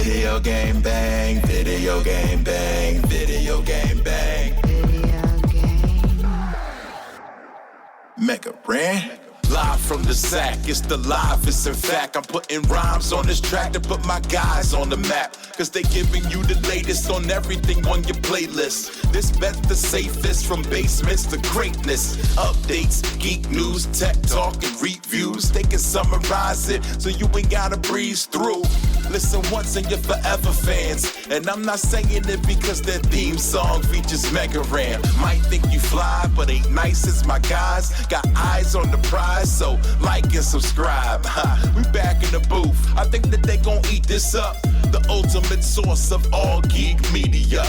Video game bang, video game bang, video game bang. Video game. Mega brand. Live from the sack, it's the livest. In fact, I'm putting rhymes on this track to put my guys on the map. Cause they giving you the latest on everything on your playlist. This bet the safest, from basements to greatness. Updates, geek news, tech talk, and reviews. They can summarize it so you ain't gotta breeze through. Listen once and you're forever fans. And I'm not saying it because their theme song features Mega Ram. Might think you fly, but ain't nice as my guys. Got eyes on the prize, so like and subscribe. We back in the booth. I think that they gon' eat this up. The ultimate source of all geek media.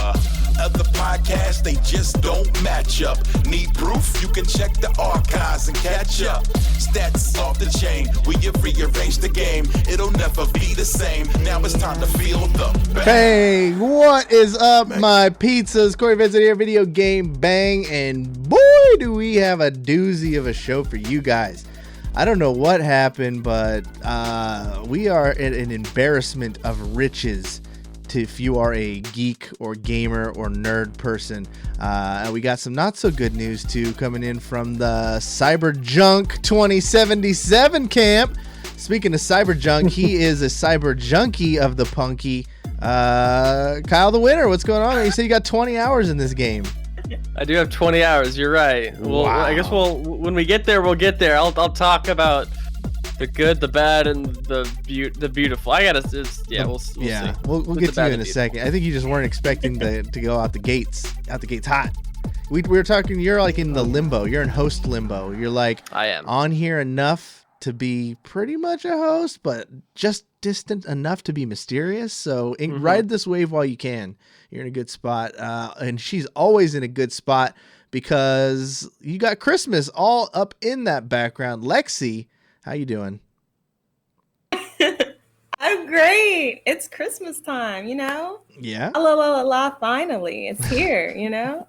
Other podcasts, they just don't match up. Need proof? You can check the archives and catch up. Stats off the chain, we have rearranged the game. It'll never be the same. Now it's time to feel the bang. Bang! What is up, my pizzas? Cory Vincent here, video game bang, and boy, do we have a doozy of a show for you guys. I don't know what happened, but we are at an embarrassment of riches. If you are a geek or gamer or nerd person. And we got some not so good news too coming in from the Cyberjunk 2077 camp. Speaking of Cyberjunk, he is a Cyberjunkie of the punky. Kyle the winner, what's going on? You said you got 20 hours in this game. I do have 20 hours, you're right. Well, wow. I guess when we get there, we'll get there. I'll talk about the good, the bad, and the beautiful. We'll see. We'll get to you in a second. I think you just weren't expecting to go out the gates hot. We were talking. You're like in the limbo. You're in host limbo. You're like, I am on here enough to be pretty much a host, but just distant enough to be mysterious. So ride this wave while you can. You're in a good spot, and she's always in a good spot because you got Christmas all up in that background. Lexie, how you doing? I'm great. It's Christmas time, you know? Yeah. La, finally. It's here, you know?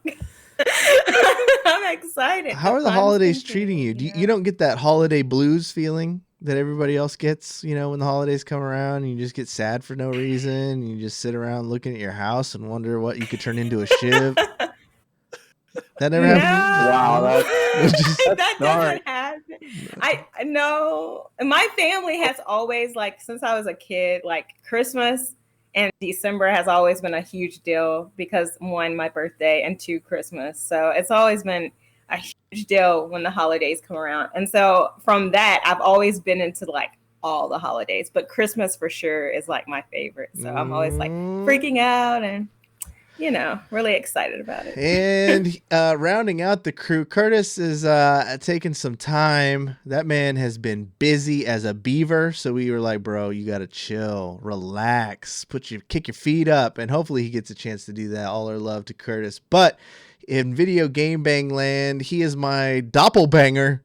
I'm excited. How are the holidays treating you? You don't get that holiday blues feeling that everybody else gets, you know, when the holidays come around and you just get sad for no reason. You just sit around looking at your house and wonder what you could turn into a shiv. That never happened? Wow, that doesn't happen. I know my family has always, like, since I was a kid, like Christmas and December has always been a huge deal because one, my birthday, and two, Christmas. So it's always been a huge deal when the holidays come around. And so from that, I've always been into like all the holidays, but Christmas for sure is like my favorite. So I'm always like freaking out and, you know, really excited about it. And rounding out the crew, Curtis is taking some time. That man has been busy as a beaver. So we were like, bro, you got to chill, relax, kick your feet up. And hopefully he gets a chance to do that. All our love to Curtis. But in video game bang land, he is my doppelbanger,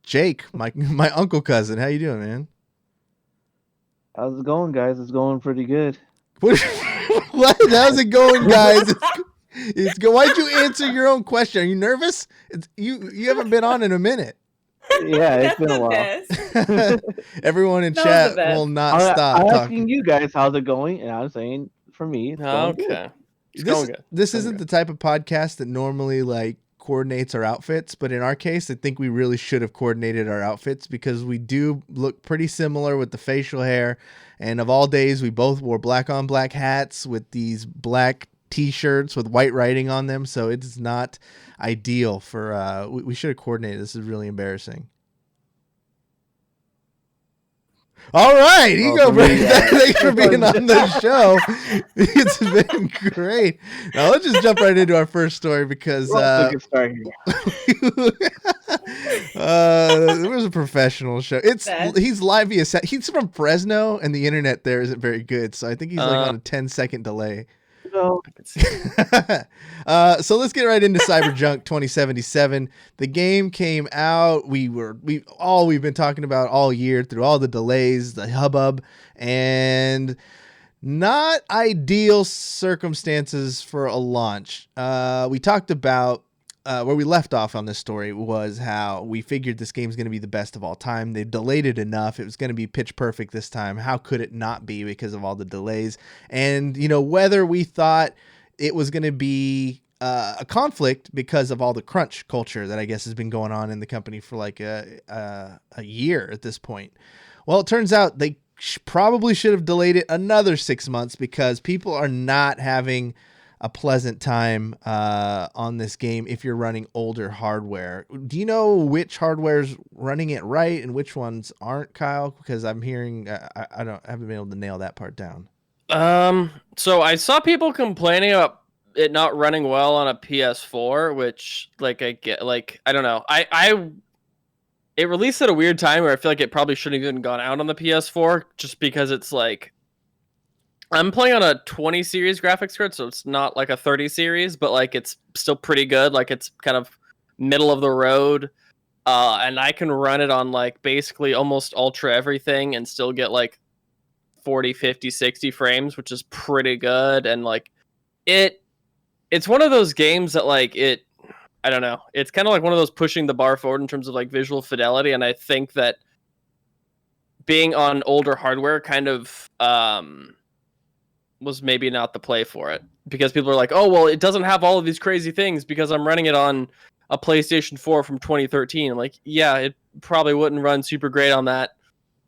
Jake, my uncle cousin. How you doing, man? How's it going, guys? It's going pretty good. What? How's it going, guys? It's go. Why'd you answer your own question? Are you nervous? You haven't been on in a minute. Yeah, it's been a while. Everyone in chat will not stop I'm talking. asking you guys how's it going, and I'm saying for me, it's going good. This isn't the type of podcast that normally like coordinates our outfits, but in our case, I think we really should have coordinated our outfits because we do look pretty similar with the facial hair. And of all days, we both wore black on black hats with these black t-shirts with white writing on them. So it's not ideal for, we should have coordinated. This is really embarrassing. All right, thanks for being on the show. It's been great. Now let's just jump right into our first story because it was a professional show. He's live via set. He's from Fresno, and the internet there isn't very good, so I think he's like on a 10-second delay. So let's get right into Cyberjunk 2077. The game came out. We've been talking about all year through all the delays, the hubbub, and not ideal circumstances for a launch. We talked about where we left off on this story was how we figured this game's going to be the best of all time. They delayed it enough. It was going to be pitch perfect this time. How could it not be because of all the delays? And, whether we thought it was going to be a conflict because of all the crunch culture that I guess has been going on in the company for like a year at this point. Well, it turns out they probably should have delayed it another 6 months because people are not having a pleasant time on this game if you're running older hardware. Do you know which hardware's running it right and which ones aren't, Kyle? Because I'm hearing I haven't been able to nail that part down. So I saw people complaining about it not running well on a PS4, which I get, I don't know. It released at a weird time where I feel like it probably shouldn't have even gone out on the PS4 just because it's I'm playing on a 20 series graphics card, so it's not like a 30 series, but it's still pretty good. It's kind of middle of the road. And I can run it on basically almost ultra everything and still get 40, 50, 60 frames, which is pretty good. And it's one of those games that I don't know. It's kind of one of those pushing the bar forward in terms of visual fidelity. And I think that being on older hardware kind of was maybe not the play for it, because people are like, oh, well, it doesn't have all of these crazy things because I'm running it on a PlayStation 4 from 2013. I'm yeah, it probably wouldn't run super great on that.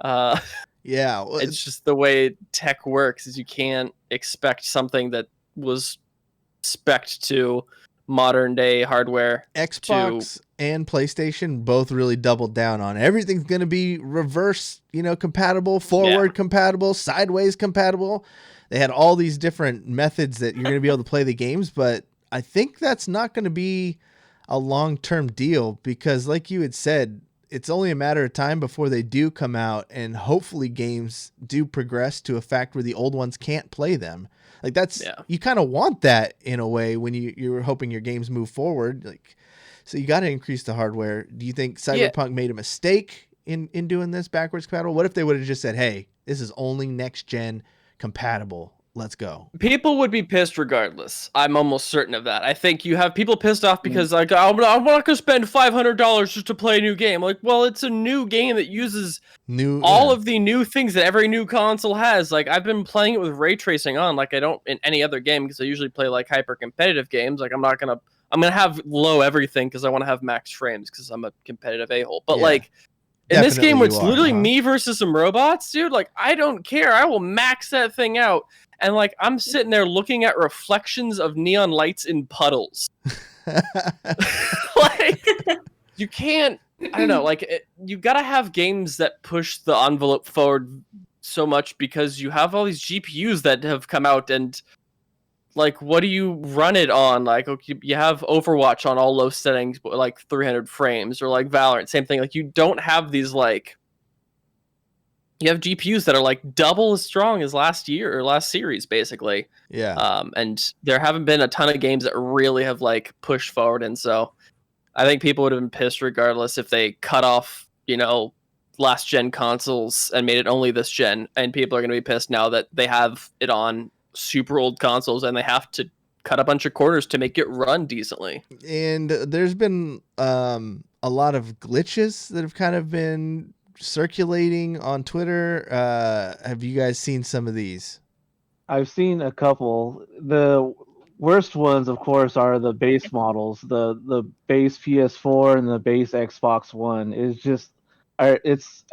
Yeah. Well, it's just the way tech works is you can't expect something that was spec'd to modern day hardware. Xbox and PlayStation both really doubled down on everything's going to be reverse, compatible, forward compatible, sideways compatible. They had all these different methods that you're going to be able to play the games, but I think that's not going to be a long-term deal because like you had said, it's only a matter of time before they do come out and hopefully games do progress to a fact where the old ones can't play them. You kind of want that in a way when you're hoping your games move forward. So you got to increase the hardware. Do you think Cyberpunk made a mistake in doing this backwards compatible? What if they would have just said, hey, this is only next gen compatible. Let's go. People would be pissed regardless. I'm almost certain of that. I think you have people pissed off because I'm not going to spend $500 just to play a new game. Well, it's a new game that uses all of the new things that every new console has. I've been playing it with ray tracing on. I don't in any other game because I usually play hyper competitive games. I'm going to have low everything because I want to have max frames because I'm a competitive a-hole. But in this game, where it's literally me versus some robots, dude, I don't care. I will max that thing out. And I'm sitting there looking at reflections of neon lights in puddles. You can't, I don't know, you got to have games that push the envelope forward so much because you have all these GPUs that have come out and what do you run it on? You have Overwatch on all low settings, 300 frames, or Valorant, same thing. You don't have these you have GPUs that are double as strong as last year or last series, basically. Yeah. And there haven't been a ton of games that really have pushed forward, and so I think people would have been pissed regardless if they cut off, last gen consoles and made it only this gen, and people are going to be pissed now that they have it on super old consoles and they have to cut a bunch of corners to make it run decently. And there's been a lot of glitches that have kind of been circulating on Twitter. Have you guys seen some of these? I've seen a couple. The worst ones, of course, are the base models. The base PS4 and the base Xbox One is just, I've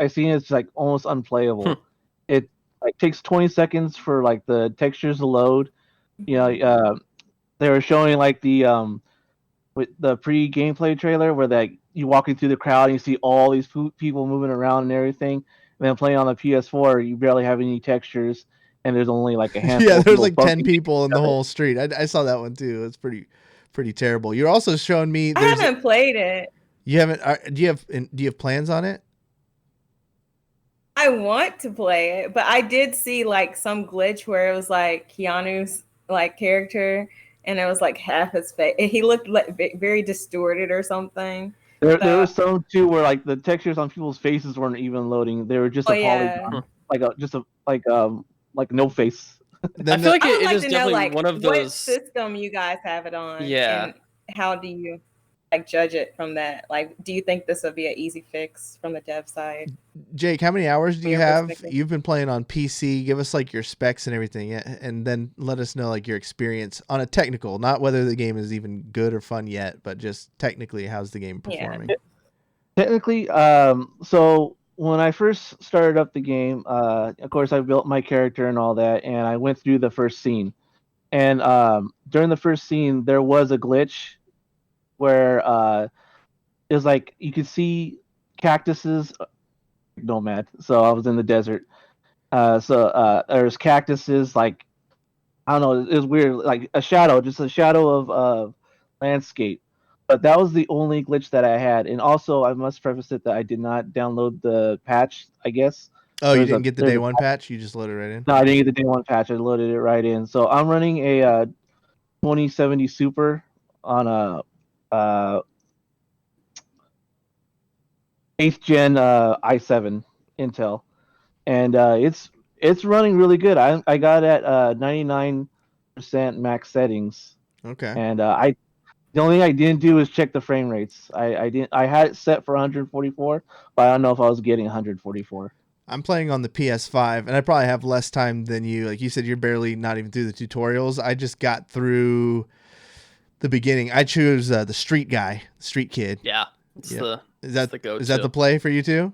seen it's almost unplayable. It takes 20 seconds for the textures to load. They were showing the with the pre-gameplay trailer where you walking through the crowd and you see all these people moving around and everything. And then playing on the PS4, you barely have any textures, and there's only a handful. Yeah, there's 10 people in the whole street. I saw that one too. It's pretty terrible. You're also showing me. I haven't played it. You haven't? Do you have plans on it? I want to play it, but I did see some glitch where it was Keanu's character, and it was half his face. He looked very distorted or something. There was some too where the textures on people's faces weren't even loading. They were just a polygon, no face. I feel it is definitely one of those. What system you guys have it on? Yeah. And how do you? like judge it from that? Like, do you think this would be an easy fix from the dev side? Jake, how many hours do you Your have? perspective. You've been playing on PC. Give us like your specs and everything, and then let us know like your experience on a technical, not whether the game is even good or fun yet, but just technically, how's the game performing? Yeah. Technically, so when I first started up the game, of course, I built my character and all that, and I went through the first scene. And during the first scene, there was a glitch where it was like you could see cactuses. Nomad. So I was in the desert. There's cactuses, like I don't know. It was weird, like a shadow, just a shadow of landscape. But that was the only glitch that I had. And also, I must preface it that I did not download the patch. I guess. Oh, you didn't get the day one patch? You just loaded it right in? No, I didn't get the day one patch. I loaded it right in. So I'm running a 2070 Super on a 8th gen i7 Intel, and it's running really good. I got at 99% max settings. Okay. And the only thing I didn't do is check the frame rates. I had it set for 144, but I don't know if I was getting 144. I'm playing on the PS5, and I probably have less time than you. Like you said, you're barely not even through the tutorials. I just got through the beginning. I choose the street guy, street kid. Yeah, is that the go-to. Is that the play for you too?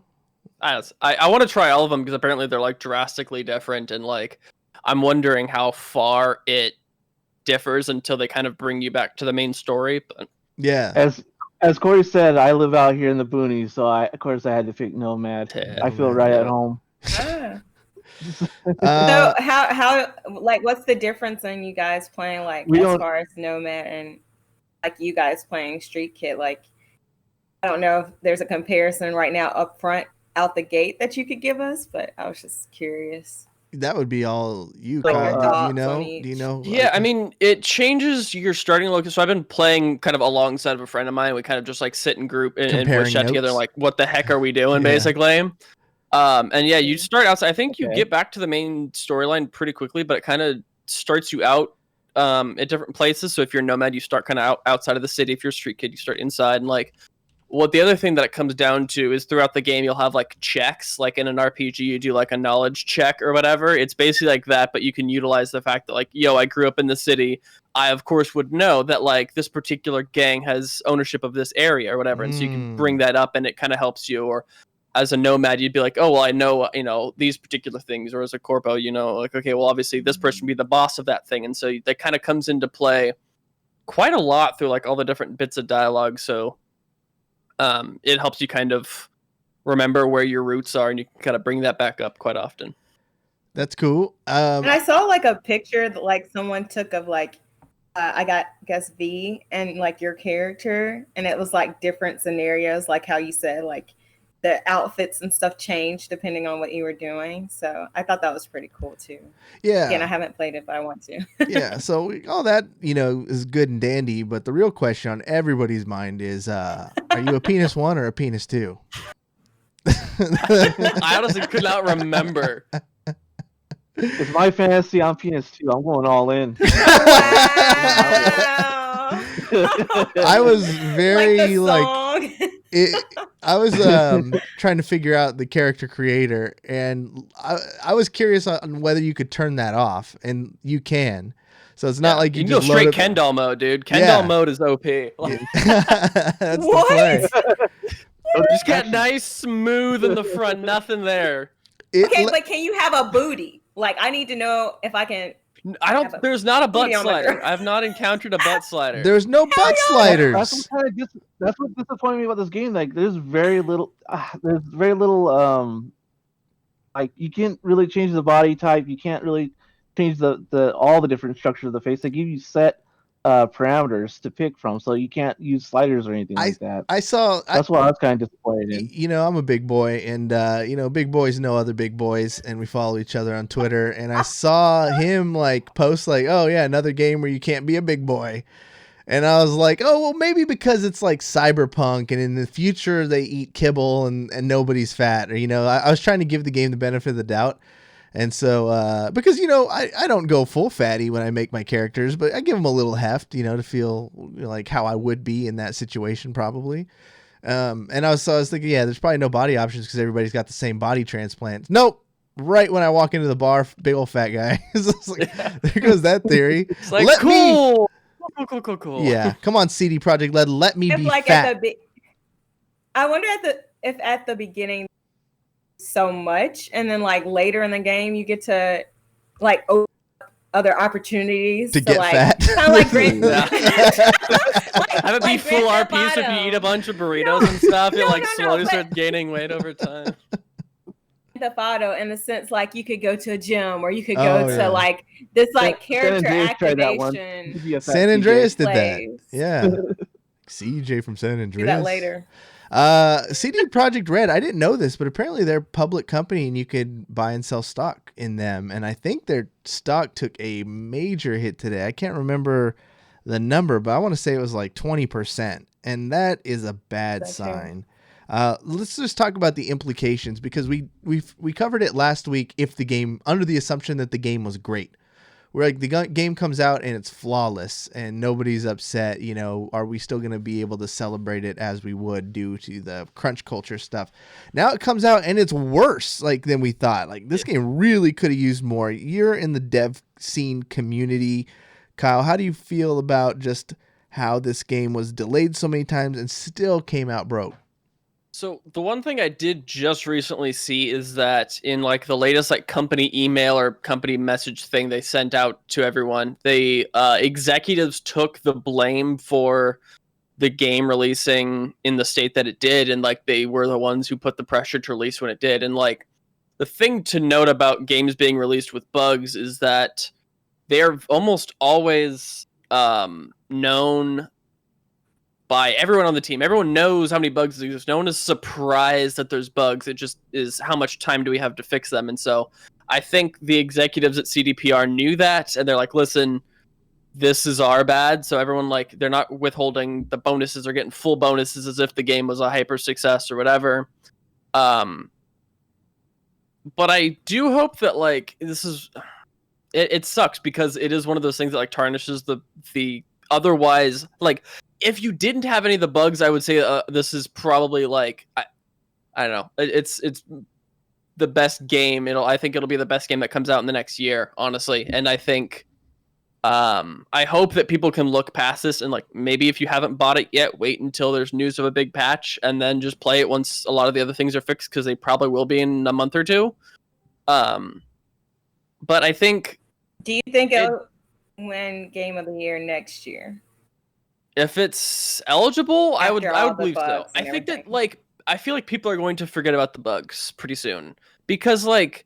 I want to try all of them because apparently they're like drastically different, and like I'm wondering how far it differs until they kind of bring you back to the main story. But yeah, as Cory said, I live out here in the boonies, so of course I had to pick Nomad. I feel right at home. So how like what's the difference in you guys playing like as far as Nomad and like you guys playing Street Kid? Like I don't know if there's a comparison right now up front out the gate that you could give us, but I was just curious. That would be all you. So, do you know? Do you know? Yeah, I mean, it changes your starting location. So I've been playing kind of alongside of a friend of mine. We kind of just like sit in group and push chat together. Like, what the heck are we doing, basically? And yeah, you start outside. I think you get back to the main storyline pretty quickly, but it kind of starts you out at different places. So if you're Nomad, you start kind of outside of the city. If you're a Street Kid, you start inside. And like, what the other thing that it comes down to is throughout the game, you'll have like checks, like in an RPG, you do like a knowledge check or whatever. It's basically like that, but you can utilize the fact that like, I grew up in the city. I, of course, would know that like this particular gang has ownership of this area or whatever. And so you can bring that up and it kind of helps you. Or as a Nomad, you'd be like, oh, well, I know, these particular things. Or as a Corpo, like, okay, well, obviously this person would be the boss of that thing. And so that kind of comes into play quite a lot through like all the different bits of dialogue. So it helps you kind of remember where your roots are, and you can kind of bring that back up quite often. That's cool. And I saw like a picture that like someone took of like guess V and like your character, and it was like different scenarios, like how you said like the outfits and stuff changed depending on what you were doing. So I thought that was pretty cool too. Yeah. Again, I haven't played it, but I want to. Yeah. So all that, is good and dandy. But the real question on everybody's mind is, are you a penis 1 or a penis 2? I honestly could not remember. It's my fantasy on penis 2. I'm going all in. Wow. I was very I was trying to figure out the character creator, and I was curious on whether you could turn that off, and you can. So it's not like you can go straight Ken doll mode, dude. Ken doll mode is OP. Like, that's the play. Just get nice, smooth in the front, nothing there. But can you have a booty? Like, I need to know if I can. There's not a butt slider. I've not encountered a butt slider. There's no butt sliders. That's what disappointed me about this game. Like, there's very little. Like, you can't really change the body type. You can't really change all the different structures of the face. They give you set parameters to pick from, so you can't use sliders or anything like that. That's why I was kind of disappointed in. I'm a big boy, and big boys know other big boys, and we follow each other on Twitter. And I saw him like post like, "Oh yeah, another game where you can't be a big boy." And I was like, "Oh well, maybe because it's like Cyberpunk, and in the future they eat kibble and nobody's fat." Or I was trying to give the game the benefit of the doubt. And so, because, I don't go full fatty when I make my characters, but I give them a little heft, to feel like how I would be in that situation probably. And I was thinking, yeah, there's probably no body options because everybody's got the same body transplant. Nope. Right when I walk into the bar, big old fat guy. It's like, there goes that theory. It's like, cool. Cool. Yeah. Come on, CD Projekt Red. Let me be like fat. I wonder if at the beginning so much, and then like later in the game you get to like open up other opportunities to get like, fat. Kind of like Grand Have it be full RP, so if you eat a bunch of burritos and stuff, it slowly starts gaining weight over time. The photo in the sense like you could go to a gym or you could go to like this like character activation. San Andreas did that. Yeah. CJ from San Andreas. Do that later. CD Projekt Red, I didn't know this, but apparently they're a public company and you could buy and sell stock in them. And I think their stock took a major hit today. I can't remember the number, but I want to say it was like 20%. And that is a bad sign. Let's just talk about the implications because we covered it last week. If the game, under the assumption that the game was great, where like the game comes out and it's flawless and nobody's upset, are we still going to be able to celebrate it as we would due to the crunch culture stuff? Now it comes out and it's worse than we thought. Like this game really could have used more. You're in the dev scene community, Kyle. How do you feel about just how this game was delayed so many times and still came out broke? So the one thing I did just recently see is that in like the latest like company email or company message thing they sent out to everyone, the executives took the blame for the game releasing in the state that it did, and like they were the ones who put the pressure to release when it did. And like the thing to note about games being released with bugs is that they're almost always known by everyone on the team. Everyone knows how many bugs exist. No one is surprised that there's bugs. It just is how much time do we have to fix them. And so I think the executives at CDPR knew that, and they're like, listen, this is our bad. So everyone, like, they're not withholding the bonuses. They're getting full bonuses as if the game was a hyper success or whatever. But I do hope that, like, this is... It sucks because it is one of those things that, like, tarnishes the otherwise, like... If you didn't have any of the bugs, I would say this is probably like I don't know. It's the best game. I think it'll be the best game that comes out in the next year, honestly. And I think I hope that people can look past this and like maybe if you haven't bought it yet, wait until there's news of a big patch and then just play it once a lot of the other things are fixed because they probably will be in a month or two. But I think. Do you think it'll win Game of the Year next year? If it's eligible, I would believe so. I think that I feel like people are going to forget about the bugs pretty soon because like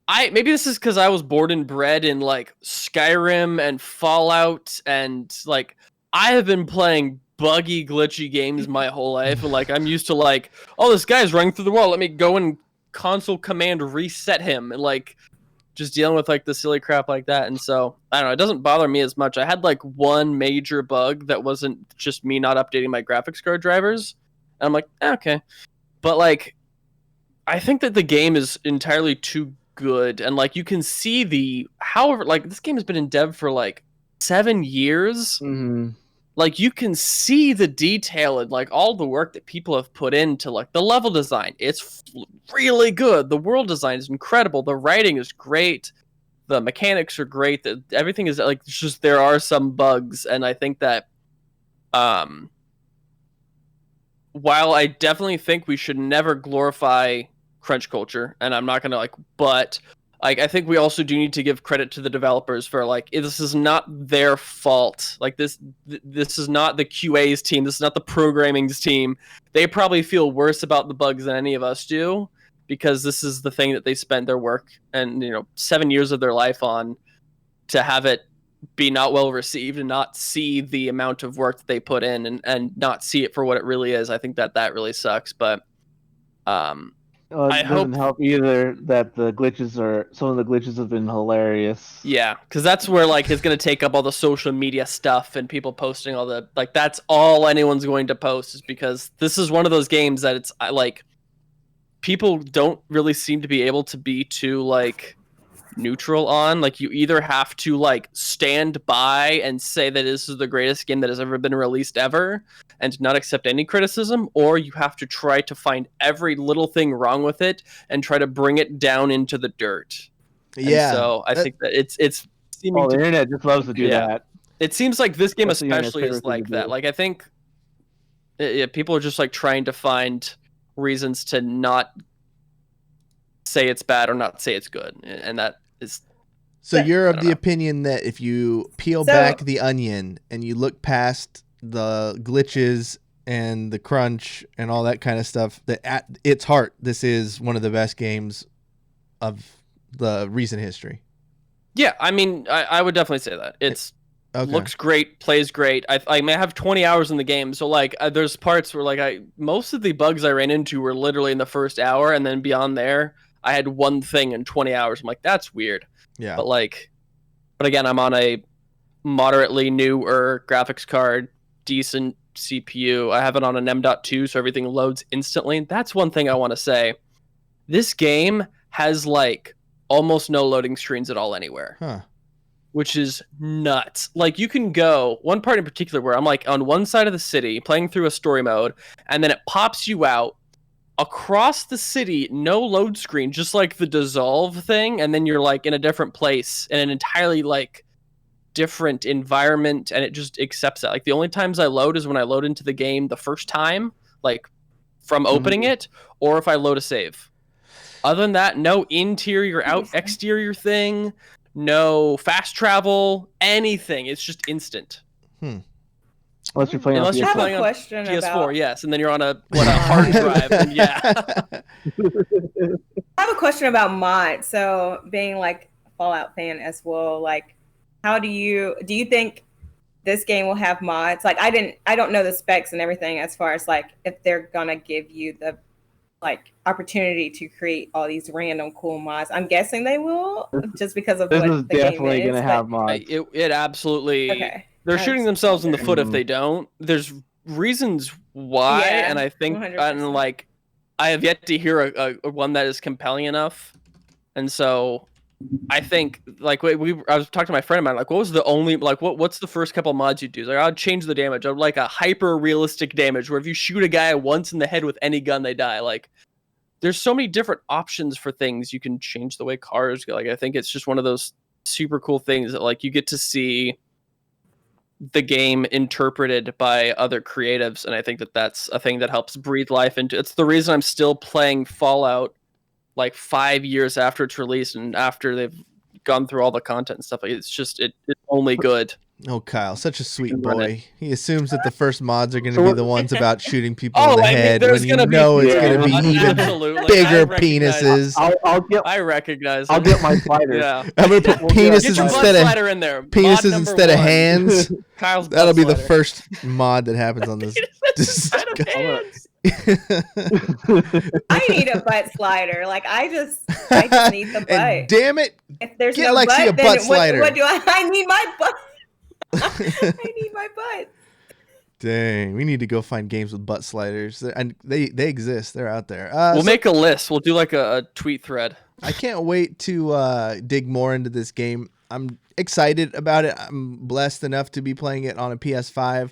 maybe this is because I was born and bred in like Skyrim and Fallout and like I have been playing buggy, glitchy games my whole life and like I'm used to like, oh, this guy's running through the wall. Let me go and console command reset him and like just dealing with like the silly crap like that. And so I don't know, it doesn't bother me as much. I had like one major bug that wasn't just me not updating my graphics card drivers. And I'm like, okay. But like, I think that the game is entirely too good. And like, you can see however, like this game has been in dev for like 7 years. Mm-hmm. Like you can see the detail and like all the work that people have put into like the level design. It's really good. The world design is incredible. The writing is great. The mechanics are great. Everything is like just there are some bugs, and I think that while I definitely think we should never glorify crunch culture, and I'm not gonna but like I think we also do need to give credit to the developers for like this is not their fault. Like this is not the QA's team. This is not the programming's team. They probably feel worse about the bugs than any of us do because this is the thing that they spent their work and 7 years of their life on to have it be not well received and not see the amount of work that they put in and not see it for what it really is. I think that really sucks. But it doesn't help either that some of the glitches have been hilarious. Yeah, because that's where like it's going to take up all the social media stuff and people posting all the like that's all anyone's going to post is because this is one of those games that it's like people don't really seem to be able to be too like neutral on. Like, you either have to like stand by and say that this is the greatest game that has ever been released ever and not accept any criticism, or you have to try to find every little thing wrong with it and try to bring it down into the dirt. Yeah. And so I think that it's seeming the to, internet just loves to do that. it seems like this game That's the internet's especially is favorite thing like to that. do. Like, I think people are just like trying to find reasons to not say it's bad or not say it's good, and that is. So you're of don't the know. opinion that if you peel back the onion and you look past the glitches and the crunch and all that kind of stuff, that at its heart, this is one of the best games of the recent history. Yeah, I mean, I would definitely say that. It's Okay. looks great, plays great. I may have 20 hours in the game, so like there's parts where like most of the bugs I ran into were literally in the first hour, and then beyond there, I had one thing in 20 hours. I'm like, that's weird. Yeah. But again, I'm on a moderately newer graphics card, decent CPU. I have it on an M.2, so everything loads instantly. That's one thing I want to say. This game has like almost no loading screens at all anywhere. Huh. Which is nuts. Like, you can go one part in particular where I'm like on one side of the city playing through a story mode, and then it pops you out across the city, no load screen, just like the dissolve thing, and then you're like in a different place in an entirely like different environment, and it just accepts that. Like, the only times I load is when I load into the game the first time, like from opening it, or if I load a save. Other than that, no interior out exterior thing, no fast travel, anything. It's just instant. Unless you're playing on Unless you're PS4. playing on question PS4, about- yes, and then you're on a hard drive, and yeah. I have a question about mods. So, being like a Fallout fan as well, like, how do you think this game will have mods? Like, I don't know the specs and everything as far as like if they're gonna give you the like opportunity to create all these random cool mods. I'm guessing they will, just because of This what is the definitely game is. gonna have mods. It absolutely. Okay. They're shooting themselves in the foot if Mhm. they don't. There's reasons why, Yeah, and I think, 100%. and like, I have yet to hear a one that is compelling enough, and so I think like I was talking to my friend of mine, like, what was the only like what's the first couple mods you do? Like, I'd change the damage. I'd like a hyper realistic damage where if you shoot a guy once in the head with any gun, they die. Like, there's so many different options for things. You can change the way cars go. Like, I think it's just one of those super cool things that like you get to see the game interpreted by other creatives, and I think that that's a thing that helps breathe life into. It's the reason I'm still playing Fallout like 5 years after it's released and after they've gone through all the content and stuff. Like, it's just it's only good. Oh, Kyle, such a sweet Run it. boy. He assumes that the first mods are going to be the ones about shooting people Oh, in the I mean, head there's when you gonna be know it's yeah, going to be even absolutely. bigger I recognize- penises. I'll recognize. I'll it. get my fighter. Yeah. I'm going to put We'll get penises Get your butt instead of slider in there. Mod penises number instead of one. hands. Kyle's butt That'll be the slider. first mod that happens on this. Instead of hands. I need a butt slider. Like, I just need the butt. And damn it, If there's get no Lexie butt, a then butt slider. what do I need my butt. I need my butt. dang, we need to go find games with butt sliders. And they exist. They're out there. We'll So make a list. We'll do like a tweet thread. I can't wait to dig more into this game. I'm excited about it. I'm blessed enough to be playing it on a PS5,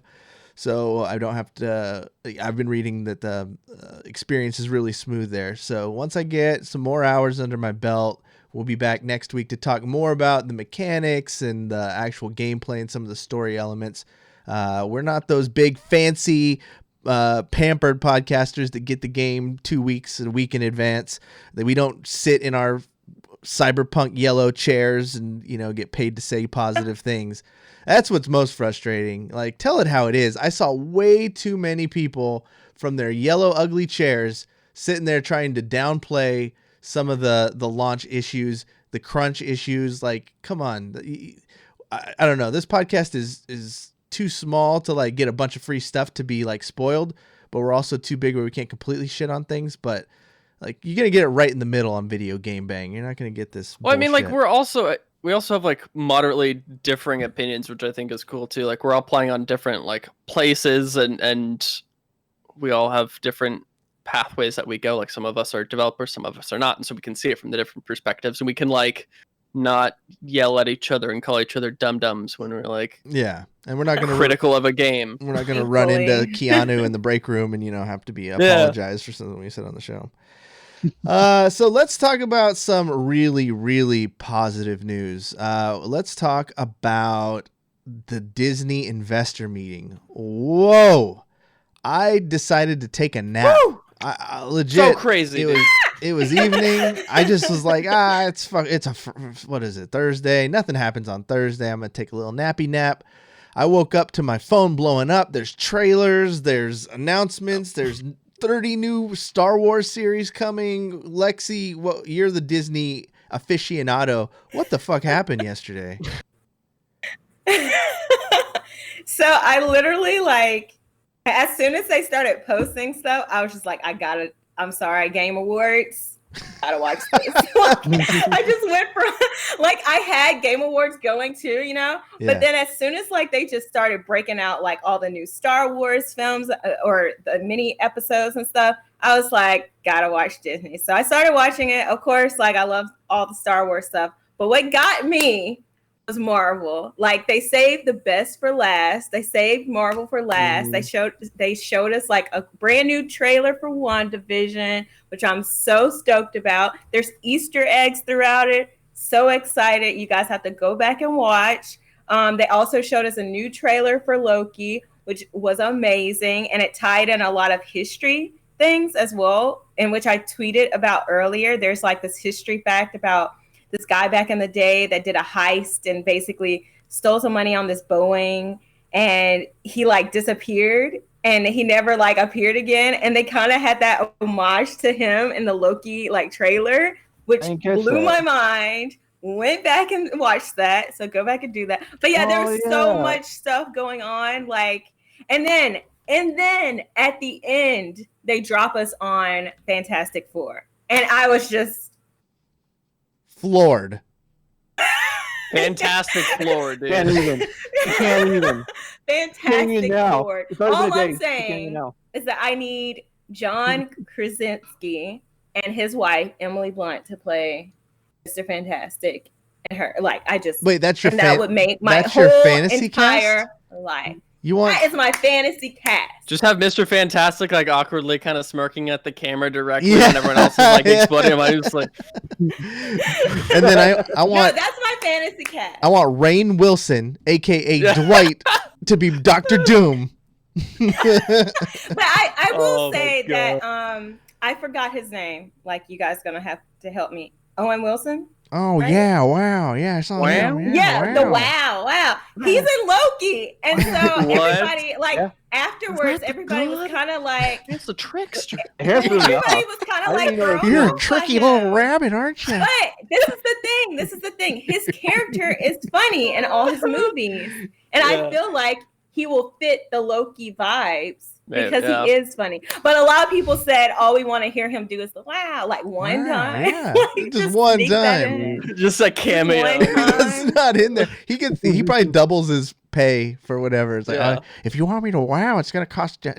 so I don't have to. I've been reading that the experience is really smooth there. So once I get some more hours under my belt, we'll be back next week to talk more about the mechanics and the actual gameplay and some of the story elements. We're not those big fancy pampered podcasters that get the game 2 weeks and a week in advance. That we don't sit in our Cyberpunk yellow chairs and get paid to say positive things. That's what's most frustrating. Like, tell it how it is. I saw way too many people from their yellow ugly chairs sitting there trying to downplay some of the launch issues, the crunch issues. Like, come on. I don't know. This podcast is too small to like get a bunch of free stuff to be like spoiled, but we're also too big where we can't completely shit on things. But like, you're gonna get it right in the middle on Video Game Bang. You're not gonna get this. Well, I mean, like, bullshit. we also have like moderately differing opinions, which I think is cool too. Like, we're all playing on different like places, and we all have different pathways that we go. Like, some of us are developers, some of us are not, and so we can see it from the different perspectives, and we can like not yell at each other and call each other dum-dums when we're like Yeah, and we're not going to critical of a game. We're not going to run into Keanu in the break room and have to be apologize for something we said on the show. So let's talk about some really, really positive news. Let's talk about the Disney investor meeting. Whoa! I decided to take a nap. I legit so crazy. It was evening. I just was like, what is it? Thursday. Nothing happens on Thursday. I'm gonna take a little nappy nap. I woke up to my phone blowing up. There's trailers. There's announcements. There's 30 new Star Wars series coming. Lexie, you're the Disney aficionado. What the fuck happened yesterday? So I literally as soon as they started posting stuff, I was just like, I'm sorry, Game Awards. Gotta watch this. I just went from I had Game Awards going too, but then as soon as they just started breaking out all the new Star Wars films or the mini episodes and stuff, I was like, gotta watch Disney. So I started watching it. Of course, I love all the Star Wars stuff, but what got me was Marvel. They saved the best for last. They saved Marvel for last. Mm-hmm. They showed us a brand new trailer for WandaVision, which I'm so stoked about. There's Easter eggs throughout it. So excited. You guys have to go back and watch. They also showed us a new trailer for Loki, which was amazing, and it tied in a lot of history things as well, in which I tweeted about earlier. There's this history fact about this guy back in the day that did a heist and basically stole some money on this Boeing, and he disappeared and he never appeared again. And they kind of had that homage to him in the Loki trailer, which blew my mind. Went back and watched that. So go back and do that. But yeah, there was so much stuff going on. And then at the end, they drop us on Fantastic Four. And I was just floored. Fantastic floor, dude. Can't even. Fantastic floor. All I'm saying is that I need John Krasinski and his wife Emily Blunt to play Mr. Fantastic and her. Wait, that's your that would make my whole fantasy entire cast? life. That is my fantasy cast. Just have Mr. Fantastic awkwardly kind of smirking at the camera directly, and everyone else is exploding. I'm just and then I want. No, that's my fantasy cast. I want Rainn Wilson, aka Dwight, to be Dr. Doom. But I will say that I forgot his name. You guys gonna have to help me. Owen Wilson. Oh, right? Yeah, wow, yeah, I saw him. Yeah, the wow. He's in Loki, and so everybody afterwards, everybody was kind of it's a trickster. Everybody was kind of you're a tricky little rabbit, aren't you? But this is the thing. His character is funny in all his movies, and I feel like he will fit the Loki vibes. Because he is funny. But a lot of people said all we want to hear him do is the wow, one time. Yeah. just one time. Just a cameo. It's not in there. He probably doubles his pay for whatever. It's if you want me to wow, it's gonna cost you.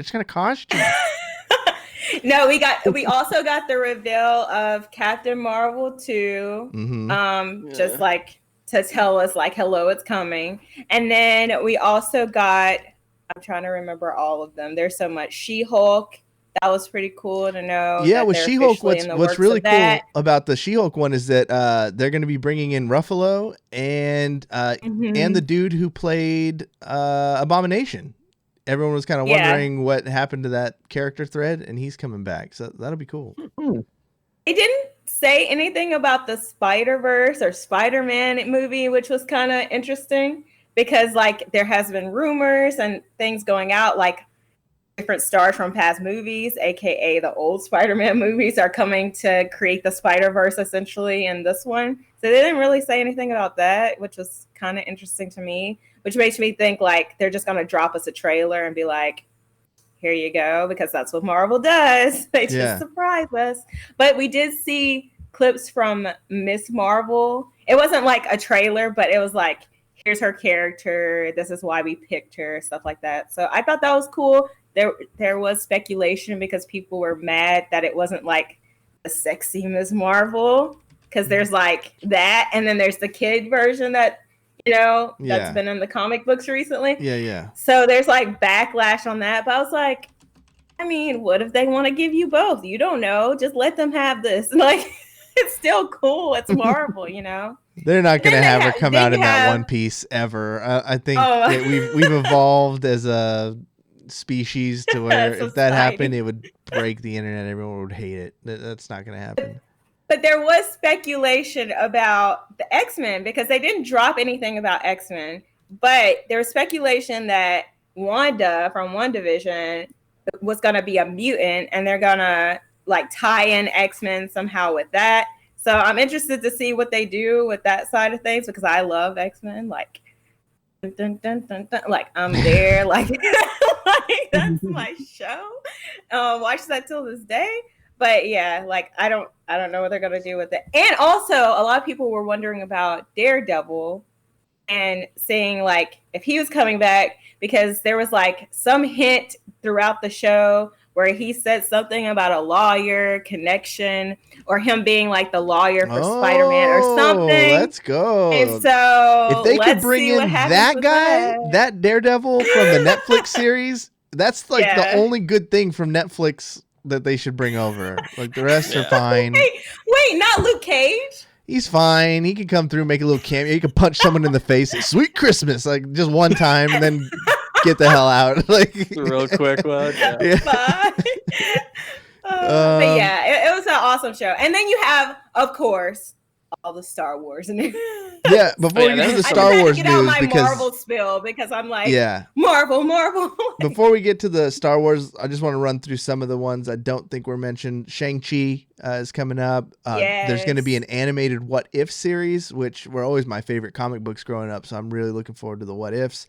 No, we also got the reveal of Captain Marvel 2. Mm-hmm. Just to tell us hello, it's coming. And then we also got, I'm trying to remember all of them. There's so much. She-Hulk. That was pretty cool to know. Yeah, with She-Hulk, what's really cool about the She-Hulk one is that they're going to be bringing in Ruffalo and the dude who played Abomination. Everyone was kind of wondering what happened to that character thread, and he's coming back. So that'll be cool. They didn't say anything about the Spider-Verse or Spider-Man movie, which was kind of interesting. Because there has been rumors and things going out different stars from past movies, aka the old Spider-Man movies, are coming to create the Spider-Verse essentially in this one. So they didn't really say anything about that, which was kind of interesting to me, which makes me think they're just going to drop us a trailer and be here you go, because that's what Marvel does. They just surprise us. But we did see clips from Miss Marvel. It wasn't a trailer, but it was here's her character, this is why we picked her, stuff like that. So I thought that was cool. There was speculation because people were mad that it wasn't a sexy Miss Marvel, because there's like that, and then there's the kid version that that's been in the comic books recently. Yeah. So there's like backlash on that, but I was like, I mean, what if they want to give you both? You don't know. Just let them have this. Like, it's still cool. It's Marvel, They're not going to have her come out in that one piece ever. I think that we've evolved as a species to where if that happened, it would break the internet. Everyone would hate it. That's not going to happen. But there was speculation about the X-Men because they didn't drop anything about X-Men. But there was speculation that Wanda from WandaVision was going to be a mutant, and they're going to like tie in X-Men somehow with that. So I'm interested to see what they do with that side of things because I love X-Men. Like, dun, dun, dun, dun, like I'm there. Like, like that's my show. Watch that till this day. But yeah, like I don't know what they're gonna do with it. And also, a lot of people were wondering about Daredevil and saying like if he was coming back because there was like some hint throughout the show where he said something about a lawyer connection or him being like the lawyer for Spider-Man or something. Let's go. And so if they could bring in that guy, that Daredevil from the Netflix series, that's like the only good thing from Netflix that they should bring over. Like the rest are fine. Wait, not Luke Cage? He's fine. He can come through, make a little cameo. He can punch someone in the face. Sweet Christmas, like just one time, and then get the hell out. Like real quick one. But yeah, it was an awesome show. And then you have, of course, all the Star Wars and yeah. Before we get to the Star Wars news, out my Marvel spill because I'm like, Marvel. Before we get to the Star Wars, I just want to run through some of the ones I don't think were mentioned. Shang-Chi is coming up. There's going to be an animated What If series, which were always my favorite comic books growing up. So I'm really looking forward to the What Ifs.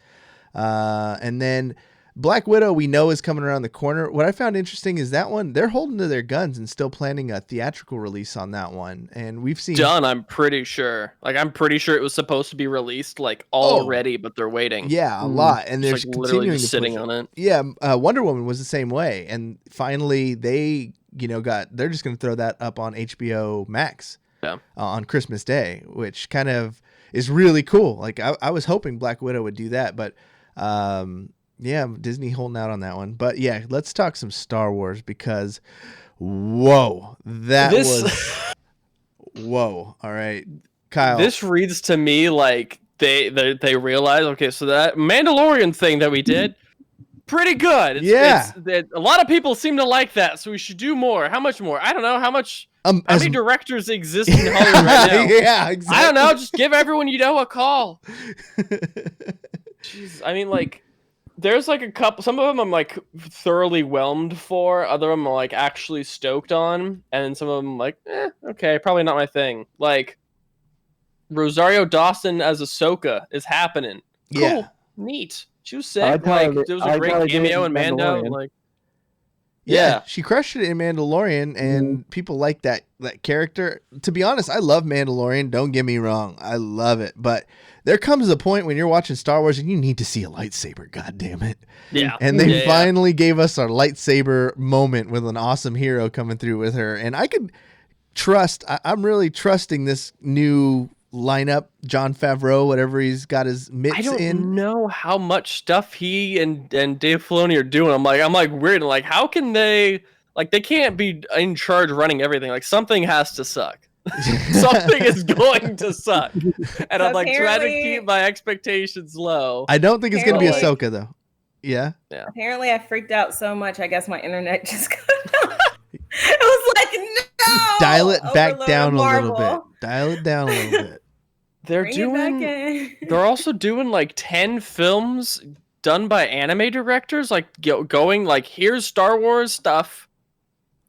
And then Black Widow, we know, is coming around the corner. What I found interesting is that one, they're holding to their guns and still planning a theatrical release on that one. And we've seen... Done, I'm pretty sure. Like, I'm pretty sure it was supposed to be released, like, already, but they're waiting. Yeah, a lot. And they're like, literally just sitting on it. Yeah, Wonder Woman was the same way. And finally, they, they're just going to throw that up on HBO Max on Christmas Day, which kind of is really cool. Like, I was hoping Black Widow would do that, but... yeah, Disney holding out on that one. But yeah, let's talk some Star Wars because whoa. All right. Kyle. This reads to me like they realize, okay, so that Mandalorian thing that we did, pretty good. A lot of people seem to like that, so we should do more. How much more? I don't know. How many directors exist in Hollywood right now? Yeah, exactly. I don't know. Just give everyone a call. Jeez, I mean, like, there's like a couple. Some of them I'm like thoroughly whelmed for. Other of them I'm like actually stoked on, and some of them like, okay, probably not my thing. Like Rosario Dawson as Ahsoka is happening. Cool, yeah, neat. She was sick. Like, there was a great cameo in Mando. Like, yeah, she crushed it in Mandalorian, and people like that character. To be honest, I love Mandalorian. Don't get me wrong, I love it, but there comes a point when you're watching Star Wars and you need to see a lightsaber. God damn it! Yeah, and they finally gave us our lightsaber moment with an awesome hero coming through with her, and I could trust. I'm really trusting this new lineup, Jon Favreau, whatever he's got his mitts in. I don't know how much stuff he and Dave Filoni are doing. I'm like weird. Like, how can they? Like, they can't be in charge running everything. Like, something has to suck. Something is going to suck. And I'm like trying to keep my expectations low. I don't think it's going to be Ahsoka, though. Yeah. Apparently, I freaked out so much. I guess my internet just got out. It was like, no. Dial it back down a little bit. Dial it down a little bit. They're also doing like 10 films done by anime directors, like going like, here's Star Wars stuff.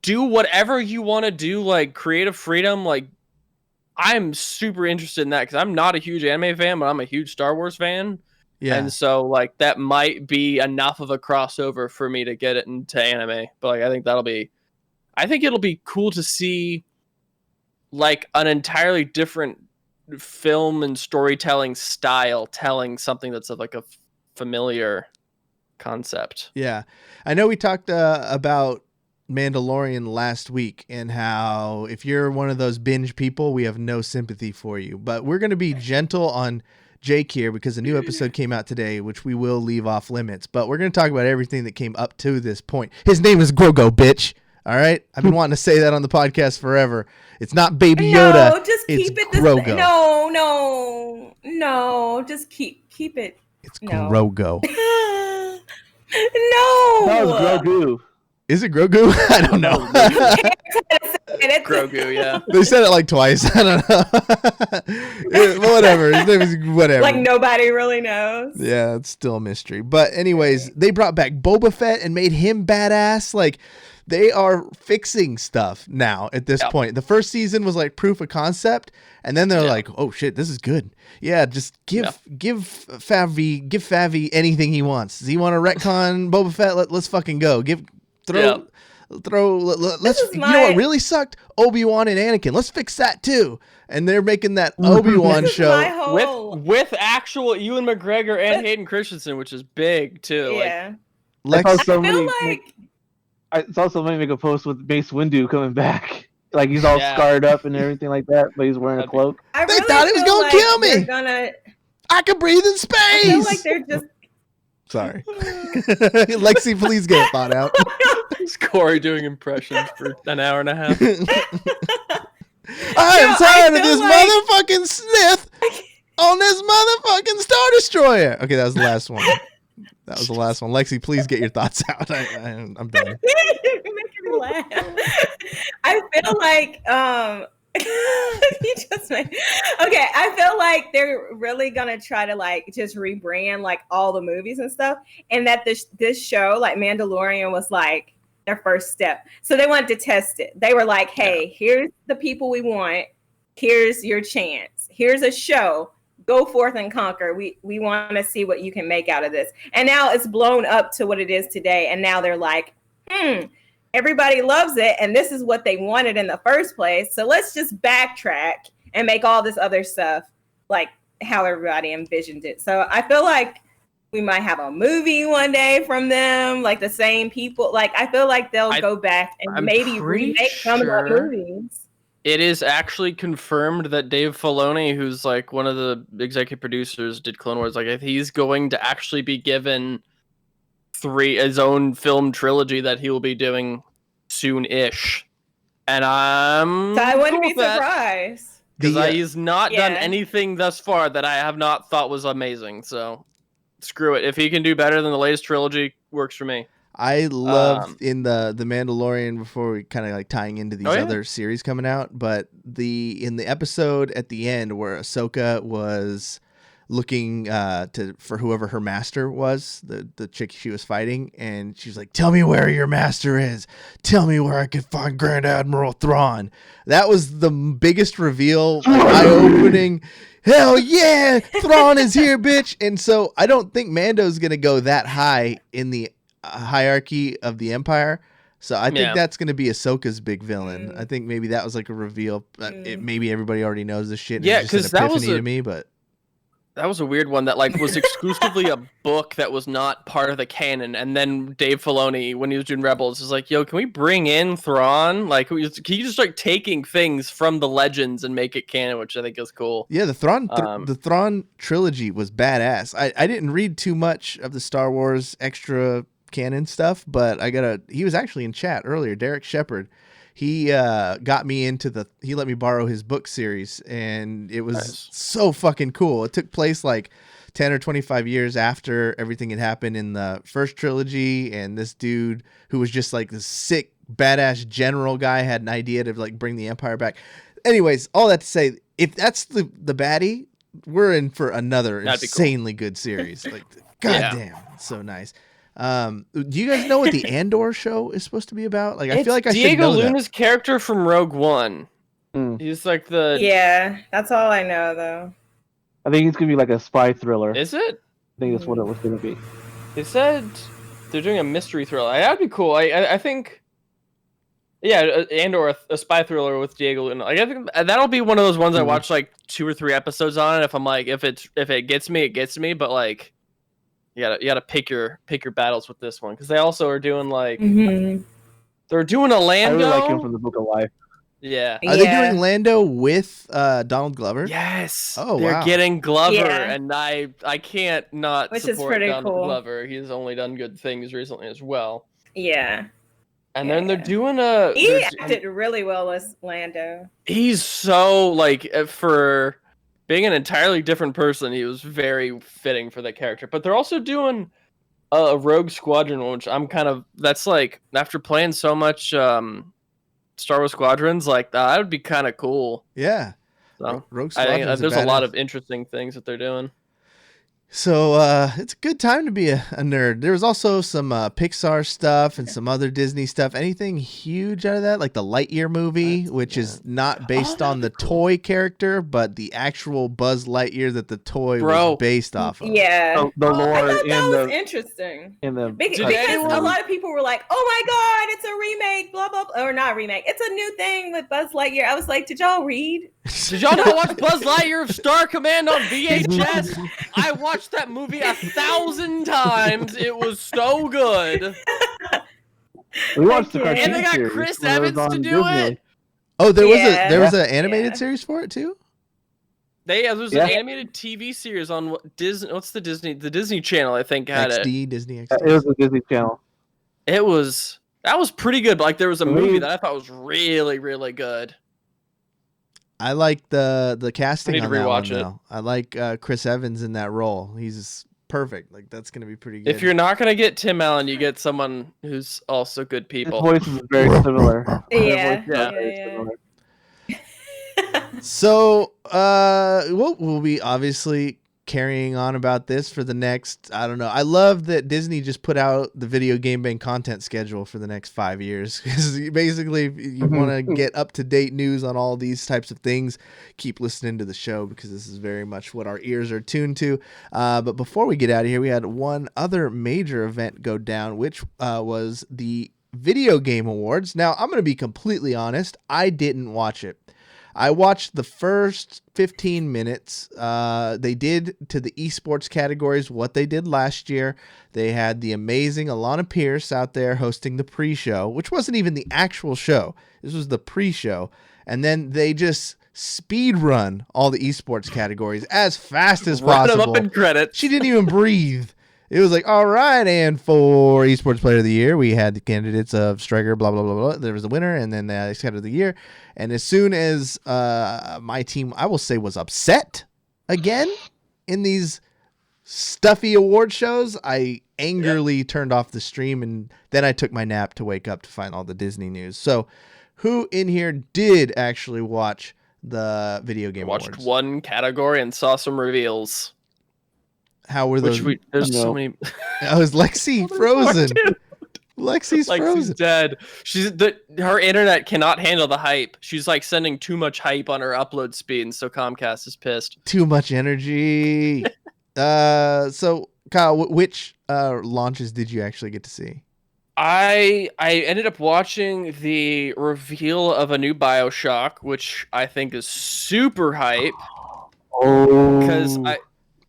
Do whatever you want to do, like creative freedom. Like, I'm super interested in that because I'm not a huge anime fan, but I'm a huge Star Wars fan. Yeah. And so like that might be enough of a crossover for me to get it into anime. But like, I think it'll be cool to see like an entirely different film and storytelling style telling something that's like a familiar concept. Yeah. I know we talked about Mandalorian last week and how if you're one of those binge people, we have no sympathy for you. But we're going to be gentle on Jake here because a new episode came out today, which we will leave off limits. But we're going to talk about everything that came up to this point. His name is Grogu, bitch. All right? I've been wanting to say that on the podcast forever. It's not Baby Yoda. No, just keep it. Grogu. No. Just keep it. It's Grogu. No. That was Grogu. Is it Grogu? I don't know. Grogu, yeah. They said it like twice. I don't know. Whatever. His name is whatever. Like nobody really knows. Yeah, it's still a mystery. But anyways, they brought back Boba Fett and made him badass. Like, they are fixing stuff now at this point. The first season was like proof of concept, and then they're like, "Oh shit, this is good." Yeah, just give Favy anything he wants. Does he want to retcon Boba Fett? Let's fucking go. Let's you know what really sucked? Obi-Wan and Anakin. Let's fix that too. And they're making that Obi-Wan show with actual Ewan McGregor and Hayden Christensen, which is big too. Yeah. I saw somebody make a post with Mace Windu coming back. Like he's all scarred up and everything like that, but he's wearing a cloak. They thought he was going to kill me. I can breathe in space. I feel like they're just... Sorry. Lexie, please get a thought out. It's Cory doing impressions for an hour and a half. I am tired of this motherfucking Sith on this motherfucking Star Destroyer. Okay, that was the last one. Lexie, please get your thoughts out. I'm done. You're making me laugh. I feel like I feel like they're really gonna try to like just rebrand like all the movies and stuff, and that this show like Mandalorian was like their first step. So they wanted to test it. They were like, "Hey, here's the people we want. Here's your chance. Here's a show. Go forth and conquer. We want to see what you can make out of this." And now it's blown up to what it is today. And now they're like, everybody loves it. And this is what they wanted in the first place. So let's just backtrack and make all this other stuff like how everybody envisioned it. So I feel like we might have a movie one day from them, like the same people. Like I feel like they'll go back and maybe remake some of the movies. It is actually confirmed that Dave Filoni, who's like one of the executive producers, did Clone Wars. Like he's going to actually be given his own film trilogy that he will be doing soon-ish, and I wouldn't be surprised because he's not done anything thus far that I have not thought was amazing. So screw it. If he can do better than the latest trilogy, works for me. I loved in the Mandalorian, before we kind of like tying into these other series coming out, but in the episode at the end where Ahsoka was looking for whoever her master was, the chick she was fighting, and she's like, "Tell me where your master is. Tell me where I can find Grand Admiral Thrawn." That was the biggest reveal, eye-opening. Hell yeah, Thrawn is here, bitch. And so I don't think Mando's gonna go that high in the hierarchy of the Empire, so I think that's going to be Ahsoka's big villain. I think maybe that was like a reveal. Maybe everybody already knows this shit. Yeah, because that was to me, but that was a weird one that like was exclusively a book that was not part of the canon. And then Dave Filoni, when he was doing Rebels, is like, "Yo, can we bring in Thrawn? Like, can you just start taking things from the legends and make it canon?" Which I think is cool. Yeah, the Thrawn trilogy was badass. I didn't read too much of the Star Wars extra canon stuff, but he was actually in chat earlier, Derek Shepard. He got me into he let me borrow his book series, and it was so fucking cool. It took place like 10 or 25 years after everything had happened in the first trilogy, and this dude who was just like this sick badass general guy had an idea to like bring the Empire back. Anyways, all that to say, if that's the baddie, we're in for another insanely good series. Like, goddamn, it's so nice. Do you guys know what the Andor show is supposed to be about? Like, I feel like I should know that. Diego Luna's character from Rogue One. He's like that's all I know though. I think it's gonna be like a spy thriller. Is it? I think that's what it was gonna be. They said they're doing a mystery thriller. That'd be cool. I think. Yeah, Andor, a spy thriller with Diego Luna. Like, I think that'll be one of those ones I watch like 2 or 3 episodes on. If I'm like, if it gets me, it gets me. But like, you gotta pick your battles with this one, because they also are doing like They're doing a I Lando. really like him from the Book of Life. Yeah. Are they doing Lando with Donald Glover? Yes. Oh, they're wow. getting Glover, Yeah. and I can't not Which is support pretty Donald cool. Glover. He's only done good things recently as well. Yeah. And Yeah, then they're yeah. doing a. He acted really well as Lando. He's so like for being an entirely different person, he was very fitting for that character. But they're also doing a Rogue Squadron, which I'm kind of. That's like after playing so much Star Wars Squadrons, like that would be kind of cool. Yeah. So Rogue I think Squadron's there's a lot badass. of interesting things that they're doing. So it's a good time to be a nerd. There was also some Pixar stuff and some other Disney stuff. Anything huge out of that? Like the Lightyear movie, which is not based on the toy character, but the actual Buzz Lightyear that the toy was based off of. Yeah. The lore I thought that in was the interesting. in the Because anyone- a lot of people were like, "Oh my god, it's a remake!" Blah blah, blah. Or not a remake. It's a new thing with Buzz Lightyear. I was like, "Did y'all read?" Did y'all not watch Buzz Lightyear of Star Command on VHS? I watched that movie 1,000 times. It was so good. we watched the And cartoon they got series Chris when it was Evans to on do Disney. it. Oh, there Yeah. was an animated Yeah. series for it too? There's Yeah. an animated TV series on Disney. What's the Disney Channel? I think had it. XD, Disney It XD. was a Disney Channel. That was pretty good. But like there was a I movie mean- that I thought was really really good. I like the casting I need on to that one, rewatch it. though. I like Chris Evans in that role. He's perfect. Like that's gonna be pretty good. If you're not gonna get Tim Allen, you get someone who's also good His people. voice is very similar. Their Yeah. voices are Yeah. very Yeah. similar. So, we'll be obviously carrying on about this for the next, I don't know. I love that Disney just put out the video game bank content schedule for the next 5 years. Because basically, if you want to get up-to-date news on all these types of things, keep listening to the show because this is very much what our ears are tuned to. But before we get out of here, we had one other major event go down, which was the Video Game Awards. Now, I'm going to be completely honest. I didn't watch it. I watched the first 15 minutes. They did to the esports categories what they did last year. They had the amazing Alana Pierce out there hosting the pre-show, which wasn't even the actual show. This was the pre-show. And then they just speed run all the esports categories as fast as Run them possible. up in credits. She didn't even breathe. It was like, all right, and for Esports Player of the Year, we had the candidates of Striker, blah, blah, blah, blah. There was the winner, and then the Scout of the Year. And as soon as my team, I will say, was upset again in these stuffy award shows, I angrily turned off the stream, and then I took my nap to wake up to find all the Disney news. So who in here did actually watch the Video Game Watched Awards? one category and saw some reveals. How were those? There's No. so many. I was Lexie frozen. Lexi's Like frozen. she's dead. Her internet cannot handle the hype. She's like sending too much hype on her upload speed, and so Comcast is pissed. Too much energy. So Kyle, which launches did you actually get to see? I ended up watching the reveal of a new BioShock, which I think is super hype Oh, because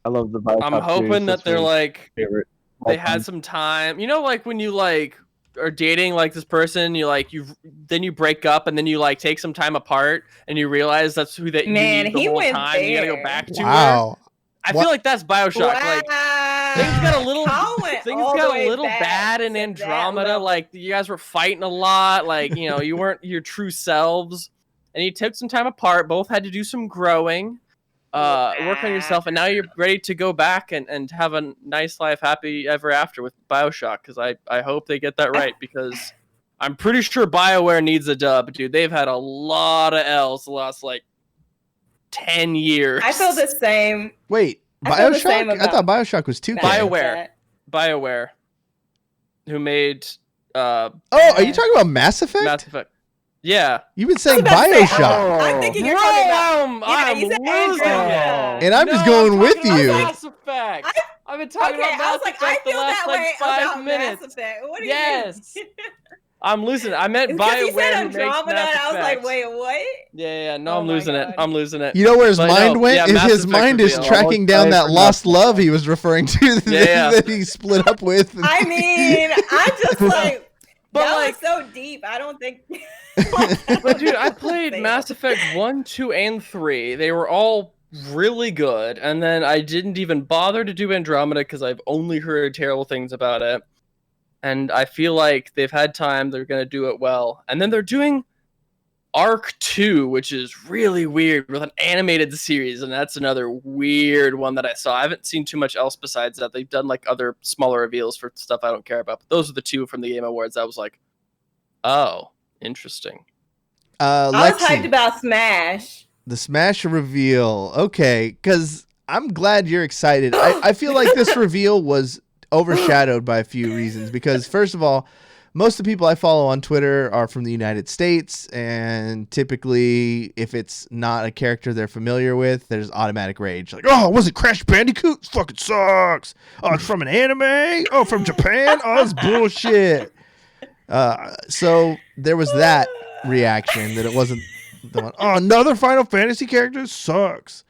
I love the BioShock I'm hoping series. that That's they're my like favorite. they had some time. You know, like when you like are dating like this person, then you break up and then you like take some time apart and you realize that's who that Man, you need the he whole went time. You gotta go there. back to her. Wow. I What- feel like that's BioShock. Like things got a little Bad bad in Andromeda. Like you guys were fighting a lot. Like you weren't your true selves, and you took some time apart. Both had to do some growing, work on yourself, and now you're ready to go back and have a nice life, happy ever after with BioShock. Because I hope they get that right because I'm pretty sure BioWare needs a dub, dude. They've had a lot of L's the last like 10 years. I feel the same. Wait, I feel the BioShock? same I thought BioShock was 2K. BioWare, who made Oh, are you talking about Mass Effect? Mass Effect. Yeah. You've been saying I was about to say, BioShock. I'm thinking you're talking about. I'm you said losing Andromeda. it. And I'm just No, going I'm with talking about you. Mass Effect. I've been talking Okay, about I Mass was like, I Effect the feel last that like way 5 about minutes. Mass Effect. What do you Yes. mean? I'm losing it. I meant Because BioWare he said who makes Andromeda, Mass and I was like, Effect. wait, what? Yeah. No, Oh I'm my losing it. God. I'm losing it. You know where his But mind no, went? yeah, Is Mass his Effect mind is reveal. tracking down that lost love he was referring to Yeah. that he split up with. I mean, I'm just like, But that like, was so deep. I don't think. but dude, I played Mass Effect 1, 2, and 3. They were all really good, and then I didn't even bother to do Andromeda because I've only heard terrible things about it. And I feel like they've had time, they're going to do it well. And then they're doing Arc 2, which is really weird, with an animated series, and that's another weird one that I saw. I haven't seen too much else besides that. They've done like other smaller reveals for stuff I don't care about, but those are the two from the Game Awards. I was like, oh, interesting. I was hyped about Smash. The Smash reveal. Okay, because I'm glad you're excited. I feel like this reveal was overshadowed by a few reasons, because first of all, most of the people I follow on Twitter are from the United States, and typically if it's not a character they're familiar with, there's automatic rage. Like, oh, was it Crash Bandicoot? It fucking sucks. Oh, it's from an anime? Oh, from Japan? Oh, it's bullshit. So there was that reaction that it wasn't the one. Oh, another Final Fantasy character sucks.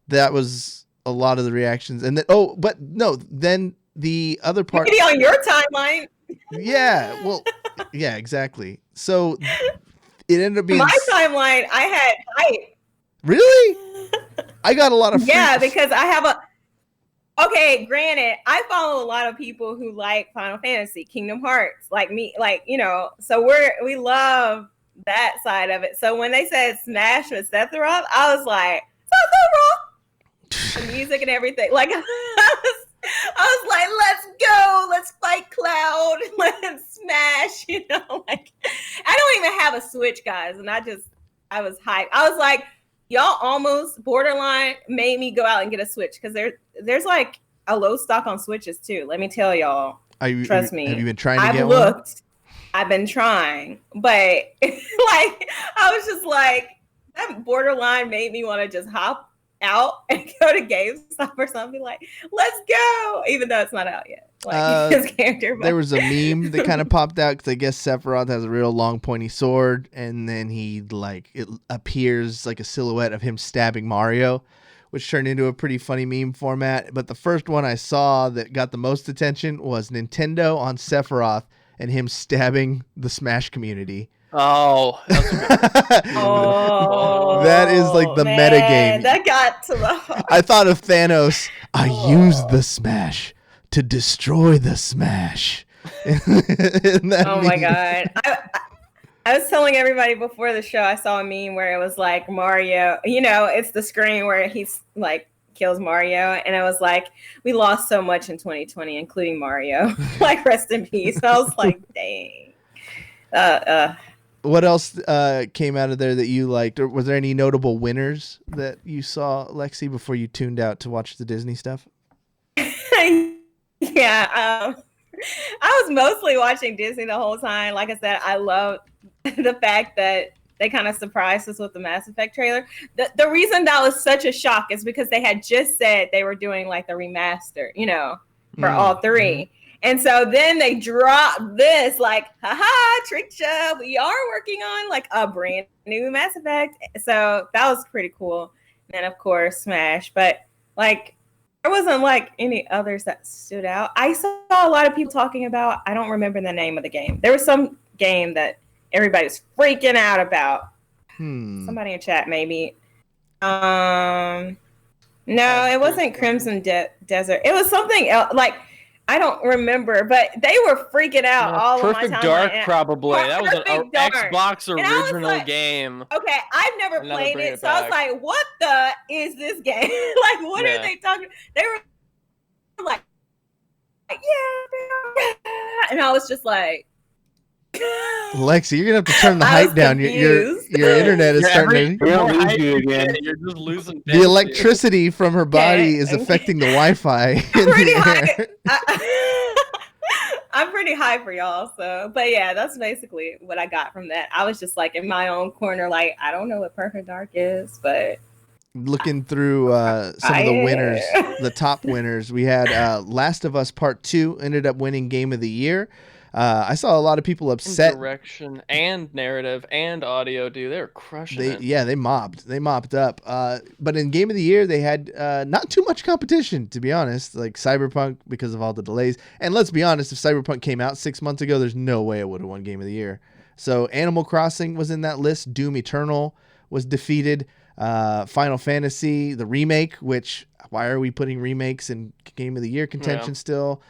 That was a lot of the reactions. And then, but no, then the other part. Maybe on your timeline. Yeah, well, yeah, exactly. So it ended up being my timeline. I had hype. Really? I got a lot of because I have a. Okay, granted, I follow a lot of people who like Final Fantasy, Kingdom Hearts, like me, like So we love that side of it. So when they said Smash with Sephiroth, I was like, Sephiroth, the music and everything, like. I was like, let's go, let's fight Cloud, let's smash, like I don't even have a Switch, guys, and I was hyped. I was like, y'all almost borderline made me go out and get a Switch, because there's like a low stock on Switches too. Let me tell y'all. Trust me. Have you been trying to get one? I've been trying, but like I was just like, that borderline made me want to just hop out and go to GameStop or something, like, let's go, even though it's not out yet. Like his character. But. There was a meme that kind of popped out, because I guess Sephiroth has a real long pointy sword, and then it appears like a silhouette of him stabbing Mario, which turned into a pretty funny meme format. But the first one I saw that got the most attention was Nintendo on Sephiroth and him stabbing the Smash community. Oh, that is like the meta game. That got to the. I thought of Thanos. I used the Smash to destroy the Smash. My god! I was telling everybody before the show, I saw a meme where it was like Mario. It's the screen where he's like kills Mario, and it was like, we lost so much in 2020, including Mario. Like, rest in peace. I was like, dang. What else came out of there that you liked? Or was there any notable winners that you saw, Lexie, before you tuned out to watch the Disney stuff? Yeah. I was mostly watching Disney the whole time. Like I said, I love the fact that they kind of surprised us with the Mass Effect trailer. The reason that was such a shock is because they had just said they were doing like the remaster, for all three. And so then they dropped this, like, haha, tricked you. We are working on like a brand new Mass Effect. So that was pretty cool. And then of course Smash, but like there wasn't like any others that stood out. I saw a lot of people talking about, I don't remember the name of the game. There was some game that everybody was freaking out about. Somebody in chat maybe. No, it wasn't Crimson Desert. It was something else. Like, I don't remember, but they were freaking out all of my time. Perfect Dark, probably. That was an Xbox original game. Okay, I've never played it, so I was like, what the is this game? Like, what are they talking? They were like, yeah. And I was just like, Lexie, you're gonna have to turn the hype down. Your internet is starting to. You're just losing. The electricity from her body is affecting the Wi-Fi. I'm pretty high for y'all. So, but yeah, that's basically what I got from that. I was just like in my own corner, like, I don't know what Perfect Dark is, but looking through some of the winners, the top winners, we had Last of Us Part 2 ended up winning Game of the Year. I saw a lot of people upset. Direction and narrative and audio, dude. They were crushing it. Yeah, they mopped up. But in Game of the Year, they had not too much competition, to be honest. Like Cyberpunk, because of all the delays. And let's be honest, if Cyberpunk came out 6 months ago, there's no way it would have won Game of the Year. So Animal Crossing was in that list. Doom Eternal was defeated. Final Fantasy, the remake, which why are we putting remakes in Game of the Year contention still?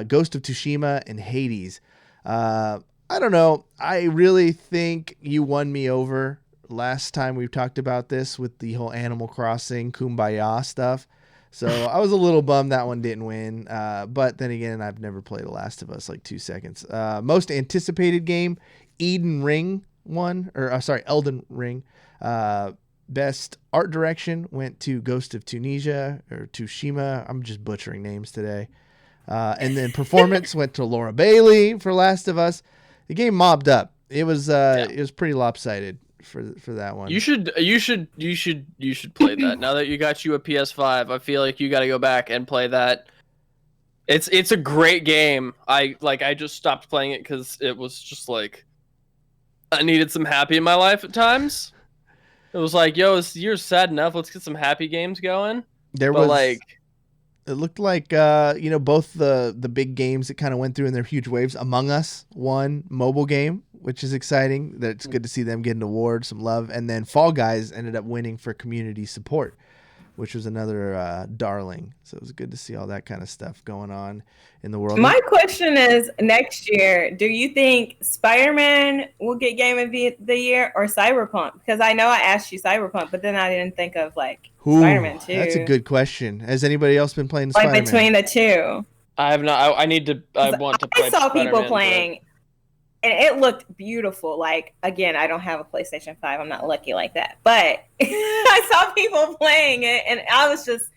Ghost of Tsushima and Hades. I don't know. I really think you won me over last time we talked about this with the whole Animal Crossing Kumbaya stuff. So I was a little bummed that one didn't win. But then again, I've never played The Last of Us like 2 seconds. Most anticipated game, Elden Ring won. Elden Ring. Best art direction went to Ghost of Tunisia or Tsushima. I'm just butchering names today. And then performance went to Laura Bailey for Last of Us. The game mobbed up. It was pretty lopsided for that one. You should play that. Now that you got a PS5, I feel like you got to go back and play that. It's a great game. I just stopped playing it because it was just like I needed some happy in my life at times. It was like, yo, you're sad enough. Let's get some happy games going. It looked like both the big games that kind of went through in their huge waves. Among Us won mobile game, which is exciting. That's good to see them get an award, some love. And then Fall Guys ended up winning for community support, which was another darling. So it was good to see all that kind of stuff going on in the world. My question is, next year, do you think Spider-Man will get Game of the Year or Cyberpunk? Because I know I asked you Cyberpunk, but then I didn't think of Spider-Man 2. That's a good question. Has anybody else been playing Spider-Man? Between the two. I have not. I want to play. I saw Spider-Man, people playing, and it looked beautiful. Like, again, I don't have a PlayStation 5. I'm not lucky like that. But I saw people playing it, and I was just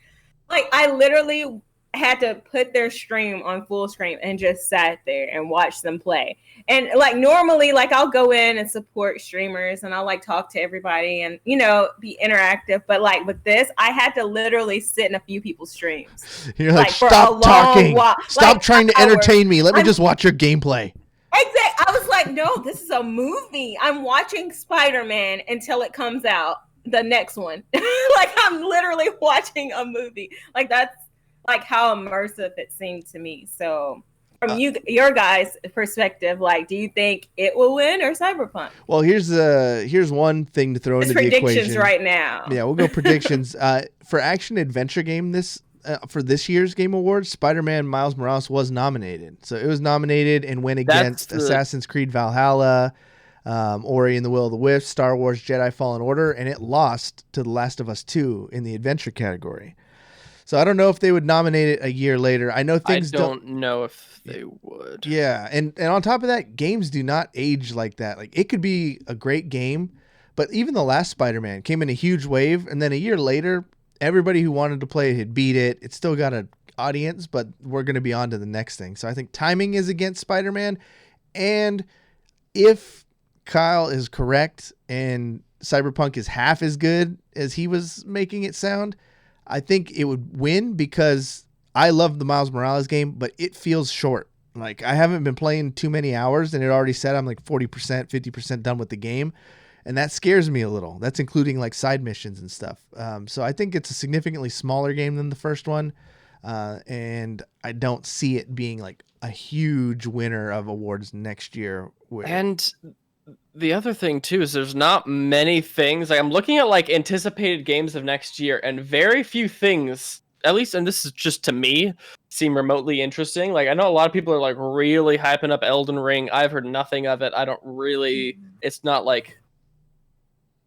like, I literally had to put their stream on full screen and just sat there and watched them play. And normally, I'll go in and support streamers and I'll talk to everybody and, be interactive. But with this, I had to literally sit in a few people's streams. You're like stop talking. Stop trying to entertain me. Let me just watch your gameplay. Exactly. I was like, no, this is a movie. I'm watching Spider-Man until it comes out, the next one. I'm literally watching a movie. That's how immersive it seemed to me. So from your guys' perspective, do you think it will win or Cyberpunk? Well, here's one thing to throw into the equation. Predictions right now. Yeah, we'll go predictions. For action adventure game for this year's Game Awards, Spider-Man Miles Morales was nominated. So it was nominated and went against Assassin's Creed Valhalla, Ori and the Will of the Wisps, Star Wars Jedi Fallen Order, and it lost to The Last of Us 2 in the adventure category. So I don't know if they would nominate it a year later. I know things don't know if they would. Yeah, and on top of that, games do not age like that. It could be a great game, but even the last Spider-Man came in a huge wave, and then a year later, everybody who wanted to play it had beat it. It still got an audience, but we're going to be on to the next thing. So I think timing is against Spider-Man, and if Kyle is correct and Cyberpunk is half as good as he was making it sound, I think it would win because I love the Miles Morales game, but it feels short. I haven't been playing too many hours, and it already said I'm 40%, 50% done with the game, and that scares me a little. That's including side missions and stuff. So I think it's a significantly smaller game than the first one, and I don't see it being a huge winner of awards next year. And the other thing too is there's not many things. I'm looking at anticipated games of next year, and very few things, at least, and this is just to me, seem remotely interesting. I know a lot of people are really hyping up Elden Ring. I've heard nothing of it. I don't really. It's not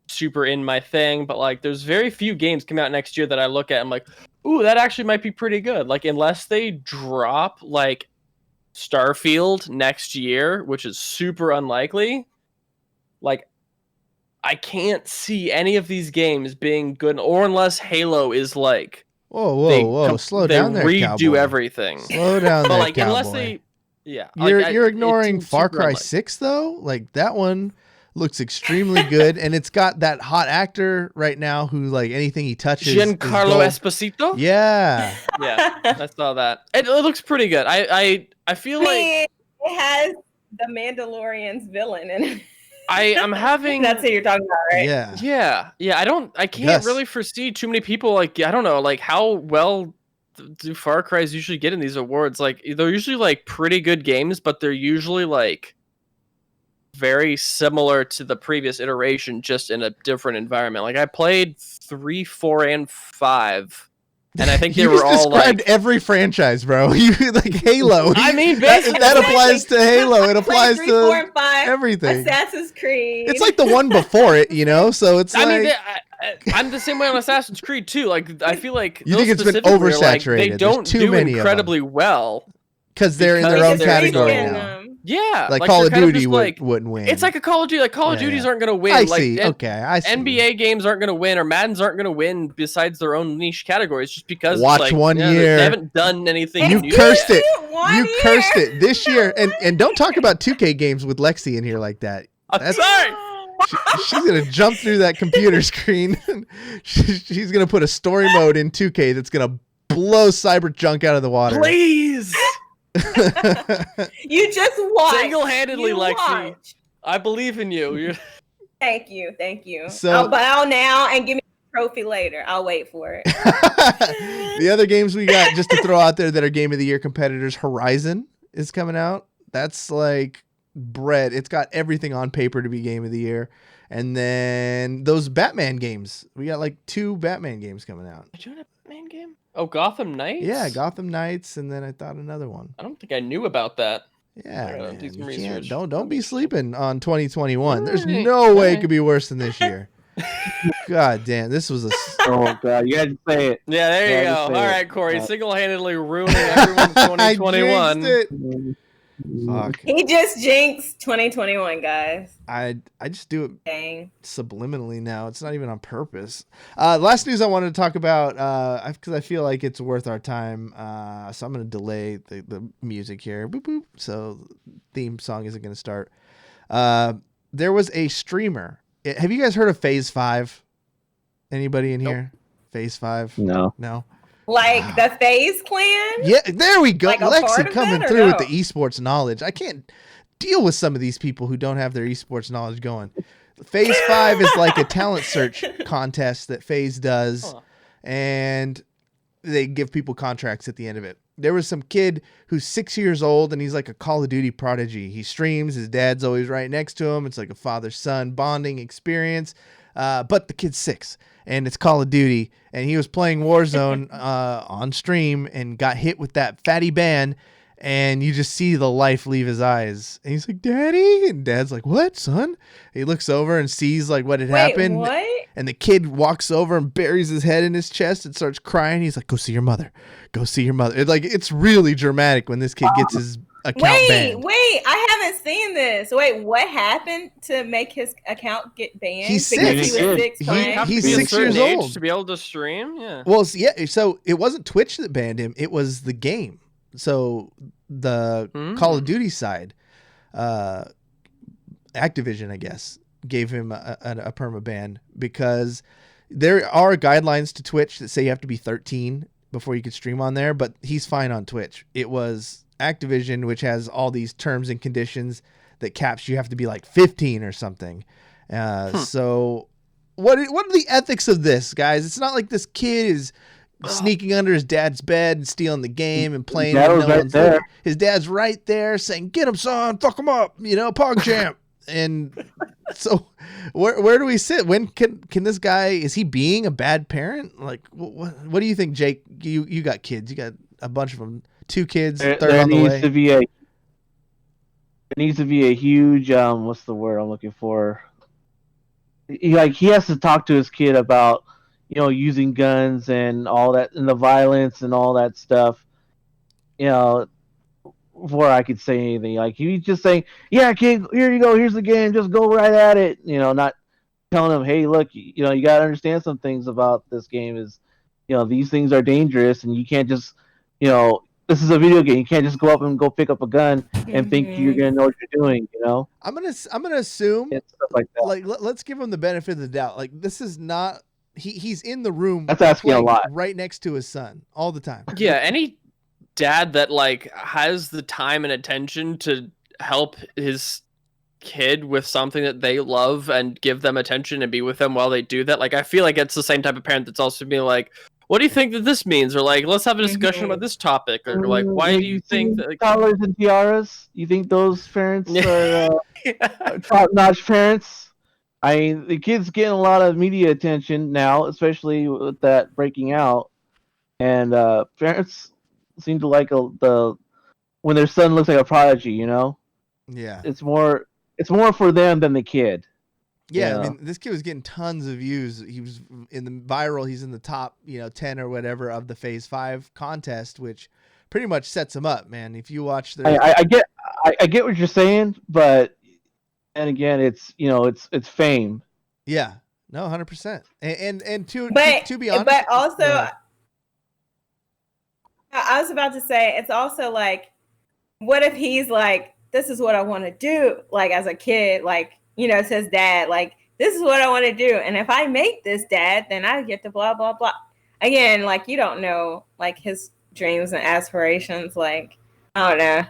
super in my thing, but there's very few games coming out next year that I look at. I'm ooh, that actually might be pretty good. Unless they drop Starfield next year, which is super unlikely. I can't see any of these games being good, or unless Halo is whoa, slow down there, redo cowboy. everything. Slow down there, cowboy. Unless they, yeah, you're ignoring Far Cry 6 though. That one looks extremely good, and it's got that hot actor right now who anything he touches. Giancarlo Esposito. Yeah, yeah, I saw that. It looks pretty good. I feel it has the Mandalorian's villain, and I'm having. That's who you're talking about, right? Yeah. Yeah. I can't Gus. really foresee too many people. Like, I don't know, like how well do Far Cry's usually get in these awards? Like, they're usually like pretty good games, but they're usually like very similar to the previous iteration, just in a different environment. Like, I played 3, 4, and 5. And I think they were all described like every franchise, bro. You like Halo. I mean, that basically, applies to Halo. It applies 3, to 4, and 5, everything. Assassin's Creed. It's like the one before it, you know. So it's I like mean, I'm the same way on Assassin's Creed too. Like, I feel like You think those it's been specifically are, like, oversaturated. they There's don't too do many of incredibly well. because they're in their because own they're category in now. Yeah, Like like Call they're of kind Duty just, like, wouldn't win. It's like a Call of Duty. Like Call of Yeah, Duties yeah. aren't going to win. I like, see. Okay, I see. NBA games aren't going to win, or Madden's aren't going to win. Besides their own niche categories, just because Watch like, one yeah, year. they haven't done anything. You new. cursed it. One You year. cursed it this year, and don't talk about 2K games with Lexie in here like that. I'm That's- sorry. She's gonna jump through that computer screen. She's gonna put a story mode in 2K that's gonna blow Cyberjunk out of the water. Please, You just watch. single-handedly, You Lexie. watch. I believe in you. Thank you. So- I'll bow now and give me a trophy later. I'll wait for it. The other games we got just to throw out there that are Game of the Year competitors, Horizon is coming out. That's like bread. It's got everything on paper to be Game of the Year. And then those Batman games. We got like 2 Batman games coming out. Did you have a Batman game? Oh, Gotham Knights. Yeah, Gotham Knights, and then I thought another one. I don't think I knew about that. Yeah, Yeah, man, do some you research. can't, don't be sleeping on 2021. There's Alright, no way it alright. could be worse than this year. God damn, this was a Oh god, you had to say it. Yeah, there you Yeah, go. just All say it. right, Corey, Yeah. single-handedly ruining everyone's I 2021. jinxed it. Fuck. He just jinxed 2021, guys. I just do it Dang. subliminally now. It's not even on purpose. Last news I wanted to talk about because I feel like it's worth our time. So I'm going to delay the music here. Boop, boop. So theme song isn't going to start. There was a streamer. Have you guys heard of Phase 5? Anybody in here? Phase 5? No. No. Like the FaZe clan? Yeah, there we go. Like a part Lexie of coming that or through with no? the esports knowledge. I can't deal with some of these people who don't have their esports knowledge going. Phase 5 is like a talent search contest that FaZe does, Huh. and they give people contracts at the end of it. There was some kid who's 6 years old, and he's like a Call of Duty prodigy. He streams. His dad's always right next to him. It's like a father-son bonding experience, but the kid's 6. And it's Call of Duty, and he was playing Warzone on stream and got hit with that fatty ban, and you just see the life leave his eyes. And he's like, "Daddy," and Dad's like, "What, son?" He looks over and sees like what had Wait, happened, what? and the kid walks over and buries his head in his chest and starts crying. He's like, "Go see your mother. Go see your mother." It's really dramatic when this kid gets his account banned. Wait, I haven't seen this. Wait, what happened to make his account get banned? He's because six. he was 6 He- playing? Have to he's be a 6 certain years age old. to be able to stream. Yeah. Well, yeah. So it wasn't Twitch that banned him; it was the game. So the Call of Duty side, Activision, I guess, gave him a perma ban because there are guidelines to Twitch that say you have to be 13 before you can stream on there. But he's fine on Twitch. It was Activision, which has all these terms and conditions that caps you have to be like 15 or something. So what are the ethics of this, guys? It's not like this kid is sneaking under his dad's bed and stealing the game and playing. Dad when was no right one's there. looking. His dad's right there saying, "Get him, son, fuck him up, Pog champ." And so where do we sit? When can this guy, is he being a bad parent? Like, what do you think, Jake? You got kids. You got a bunch of them. 2 kids, third on the way. There needs to be a huge what's the word I'm looking for? He has to talk to his kid about using guns and all that and the violence and all that stuff. Before I could say anything, like he's just saying, "Yeah, kid, here you go. Here's the game. Just go right at it." Not telling him, "Hey, look, you got to understand some things about this game. Is these things are dangerous, and you can't just this is a video game. You can't just go up and go pick up a gun and think you're gonna know what you're doing." I'm gonna assume and stuff like that. like let's give him the benefit of the doubt. Like, this is not he's in the room. That's asking a playing lot. right next to his son all the time. Yeah, any dad that has the time and attention to help his kid with something that they love and give them attention and be with them while they do that. Like, I feel like it's the same type of parent that's also being like, what do you think that this means? Or like, let's have a discussion about this topic. Or like, why do you think that? Like... Collars and tiaras? You think those parents are top-notch parents? I mean, the kid's getting a lot of media attention now, especially with that breaking out. And parents seem to like when their son looks like a prodigy. You know? Yeah. It's more for them than the kid. Yeah, I mean, this kid was getting tons of views. He was in the viral. He's in the top, 10 or whatever of the Phase 5 contest, which pretty much sets him up, man. If you watch the, I get what you're saying, but and again, it's it's fame. Yeah, no, 100%. And to be honest, but also, I was about to say, it's also like, what if he's like, this is what I want to do, like as a kid, like. To his dad, like, this is what I want to do. And if I make this, Dad, then I get to blah, blah, blah. Again, like, you don't know, like, his dreams and aspirations. Like, I don't know.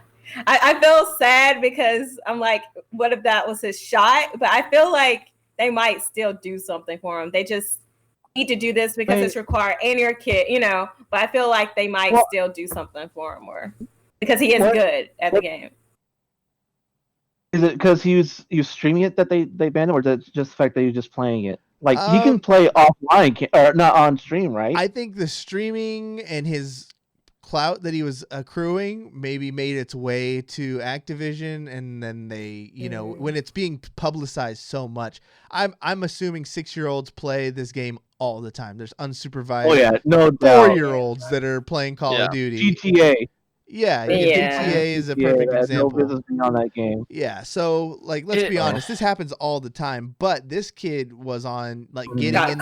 I feel sad because I'm like, what if that was his shot? But I feel like they might still do something for him. They just need to do this because it's required and your kid, But I feel like they might still do something for him or because he is good at the game. Is it because he was streaming it that they banned him, or is it just the fact that he was just playing it? Like, he can play offline, or not on stream, right? I think the streaming and his clout that he was accruing maybe made its way to Activision, and then they, when it's being publicized so much, I'm assuming 6-year-olds play this game all the time. There's unsupervised. Oh yeah, no doubt. 4-year-olds that are playing Call of Duty. GTA. Yeah, GTA is a perfect example. No business being on that game. Yeah, so like, let's be honest, this happens all the time. But this kid was on like getting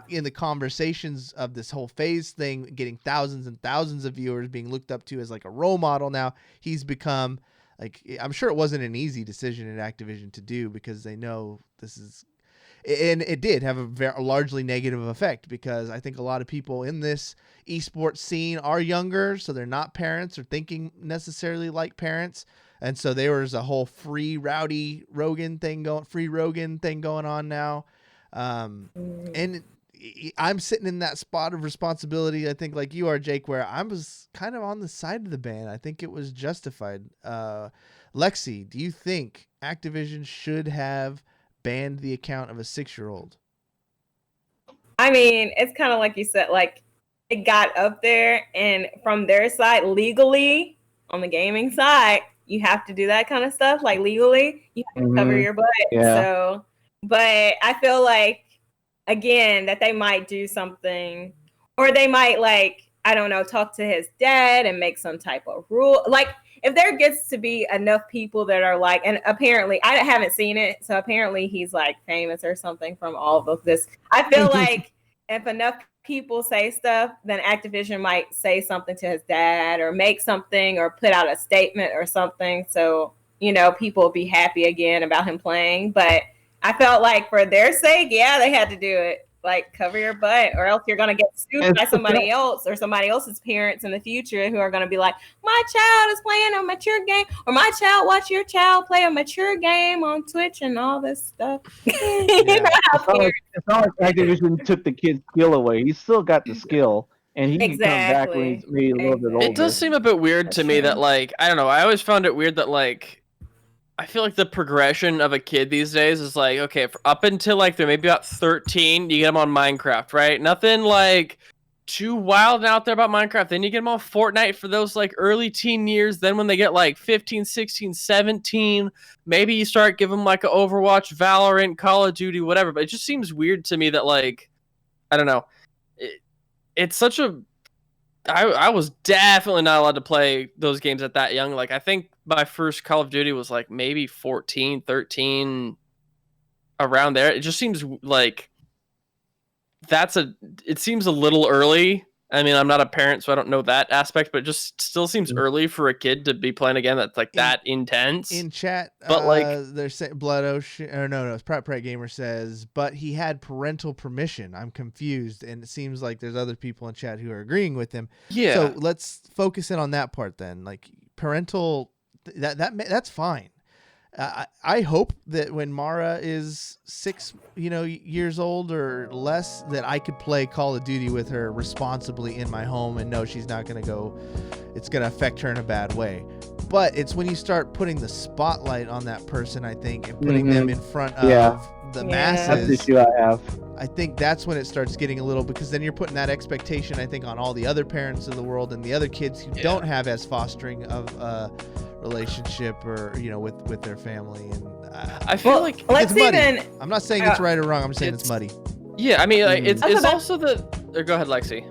in the conversations of this whole phase thing, getting thousands and thousands of viewers, being looked up to as like a role model. Now he's become like, I'm sure it wasn't an easy decision at Activision to do because they know this is. And it did have a largely negative effect because I think a lot of people in this esports scene are younger, so they're not parents or thinking necessarily like parents. And so there was a whole free rogan thing going on now. And I'm sitting in that spot of responsibility, I think, like you are, Jake, where I was kind of on the side of the ban. I think it was justified. Lexie, do you think Activision should have banned the account of a 6-year-old? I mean, it's kind of like you said, like it got up there, and from their side, legally, on the gaming side, you have to do that kind of stuff. Like legally, you have to cover your butt. Yeah. So, but I feel like again that they might do something, or they might like, I don't know, talk to his dad and make some type of rule. Like, if there gets to be enough people that are like, and apparently I haven't seen it, so apparently he's like famous or something from all of this. I feel like if enough people say stuff, then Activision might say something to his dad or make something or put out a statement or something. So, people will be happy again about him playing. But I felt like for their sake, yeah, they had to do it. Like, cover your butt, or else you're going to get sued by somebody else or somebody else's parents in the future who are going to be like, my child is playing a mature game, or my child, watch your child play a mature game on Twitch and all this stuff. It's not like Activision took the kid's skill away. He's still got the skill, and he can come back when he's maybe a little bit older. It does seem a bit weird to me that, like, I don't know, I always found it weird that, like, I feel like the progression of a kid these days is like, okay, up until like they're maybe about 13, you get them on Minecraft, right? Nothing like too wild out there about Minecraft. Then you get them on Fortnite for those like early teen years. Then when they get like 15, 16, 17, maybe you start giving them like an Overwatch, Valorant, Call of Duty, whatever. But it just seems weird to me that, like, I don't know. It's such a... I was definitely not allowed to play those games at that young. Like, I think my first Call of Duty was like maybe 14, 13, around there. It just seems like it seems a little early. I mean, I'm not a parent, so I don't know that aspect, but it just still seems early for a kid to be playing a game that's like that intense. In chat, but like they're saying Blood Ocean, or no, it's Pratt Gamer says, but he had parental permission. I'm confused, and it seems like there's other people in chat who are agreeing with him. Yeah. So let's focus in on that part then. Like parental, that's fine. I hope that when Mara is 6, years old or less, that I could play Call of Duty with her responsibly in my home and know she's not going to go, it's going to affect her in a bad way. But it's when you start putting the spotlight on that person, I think, and putting them in front of the masses. That's the issue I have. I think that's when it starts getting a little, because then you're putting that expectation, I think, on all the other parents of the world and the other kids who don't have as fostering of a relationship or, with their family. And I feel like it's muddy. I'm not saying it's right or wrong. I'm saying it's muddy. Yeah, I mean, like, it's also or go ahead, Lexie.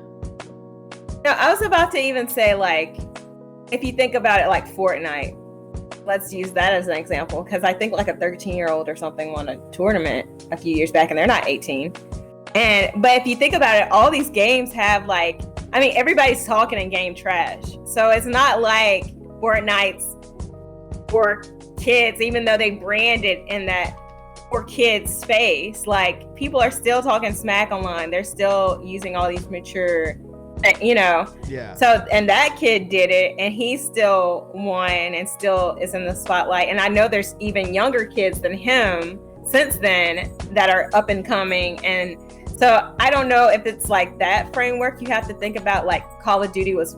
No, I was about to even say, like, if you think about it, like Fortnite, let's use that as an example, because I think like a 13-year-old or something won a tournament a few years back, and they're not 18. But if you think about it, all these games have everybody's talking in game trash. So it's not like Fortnite's for kids, even though they branded in that for kids space. Like, people are still talking smack online. They're still using all these mature. Yeah. So, and that kid did it, and he still won and still is in the spotlight. And I know there's even younger kids than him since then that are up and coming. And so I don't know if it's like that framework. You have to think about, like, Call of Duty was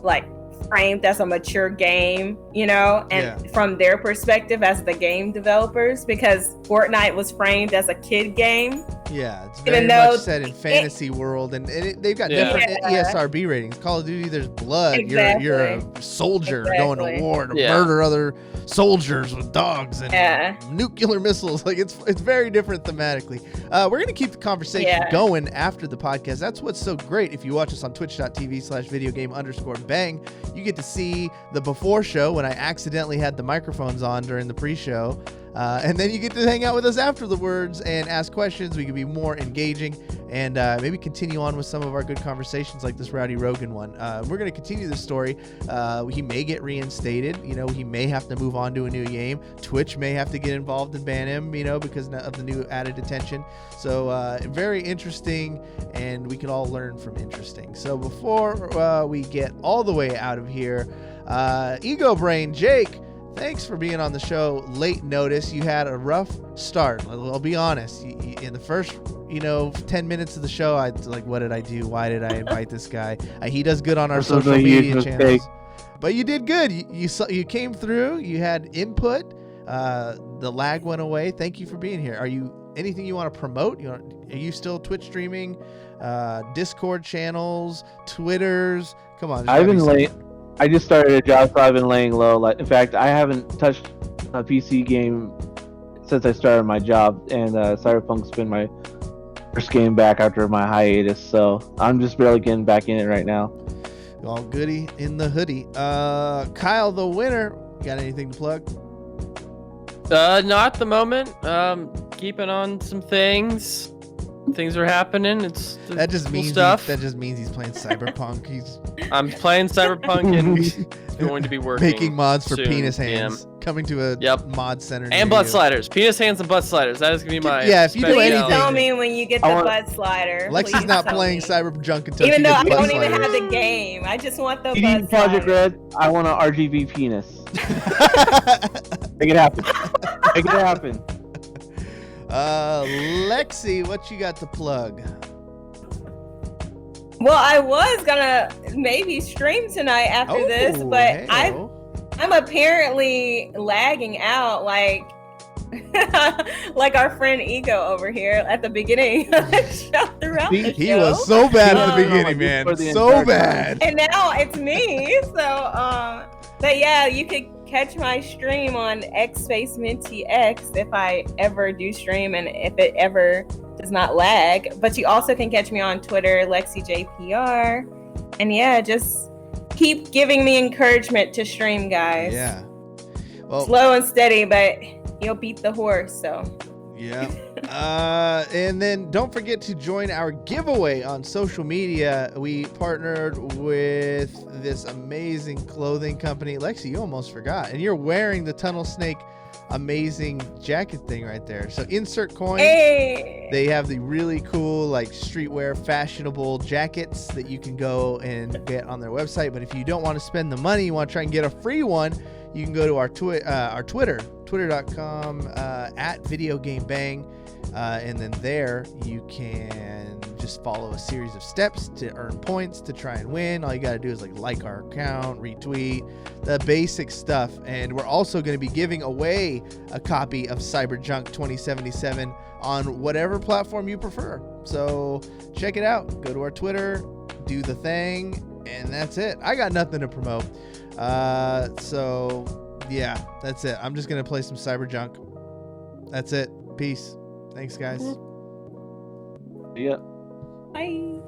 like framed as a mature game, and from their perspective as the game developers, because Fortnite was framed as a kid game. Yeah, it's very much set in fantasy world, and they've got different ESRB ratings. Call of Duty, there's blood. Exactly. You're a soldier going to war to murder other soldiers with dogs and nuclear missiles. Like, it's very different thematically. We're gonna keep the conversation going after the podcast. That's what's so great. If you watch us on twitch.tv/videogame_bang, you get to see the before show when I accidentally had the microphones on during the pre-show. And then you get to hang out with us afterwards and ask questions. We can be more engaging and maybe continue on with some of our good conversations like this Rowdy Rogan one. We're going to continue this story. He may get reinstated. He may have to move on to a new game. Twitch may have to get involved and ban him, because of the new added attention. So very interesting, and we can all learn from interesting. So before we get all the way out of here, Ego Brain Jake, thanks for being on the show. Late notice. You had a rough start. I'll be honest. In the first, 10 minutes of the show, I was like, what did I do? Why did I invite this guy? He does good on our social media channels. But you did good. You came through. You had input. The lag went away. Thank you for being here. Anything you want to promote? Are you still Twitch streaming? Discord channels? Twitters? Come on. I've been late. I just started a job, so I've been laying low. Like, in fact, I haven't touched a PC game since I started my job, and Cyberpunk's been my first game back after my hiatus, so I'm just barely getting back in it right now. All goody in the hoodie. Kyle, the winner, got anything to plug? Not at the moment. Keeping on some things. Things are happening. That just means he's playing Cyberpunk. I'm playing Cyberpunk and going to be working. Making mods for soon. penis hands. Coming to a mod center. And butt sliders. Penis hands and butt sliders. That is gonna be my. Yeah, if you do anything. Please tell me when you get the butt slider. Lexie's not playing Cyberjunk until even she though gets I don't sliders. even have the game. I just want the butt CD Project Red. I want an RGB penis. Make it happen. Make it happen. Lexie, what you got to plug? Well, I was gonna maybe stream tonight after this, but I'm apparently lagging out like our friend Ego over here at the beginning throughout the He show. was so bad at the beginning, man. So bad. And now it's me. So, but yeah, you could catch my stream on XSpaceMintyX if I ever do stream and if it ever does not lag. But you also can catch me on Twitter, LexieJPR. And yeah, just keep giving me encouragement to stream, guys. Yeah. Well, slow and steady, but you'll beat the horse, so. Yeah. And then don't forget to join our giveaway on social media. We partnered with this amazing clothing company. Lexie, you almost forgot. And you're wearing the Tunnel Snake amazing jacket thing right there. So insert coin. Hey. They have the really cool, like, streetwear fashionable jackets that you can go and get on their website. But if you don't want to spend the money, you want to try and get a free one, you can go to our Twitter, twitter.com at Video Game Bang, and then there you can just follow a series of steps to earn points to try and win. All you got to do is like our account, retweet, the basic stuff. And we're also going to be giving away a copy of Cyberjunk 2077 on whatever platform you prefer. So check it out. Go to our Twitter, do the thing, and that's it. I got nothing to promote. So yeah, that's it. I'm just going to play some Cyberjunk. That's it. Peace. Thanks, guys. Yeah. Bye.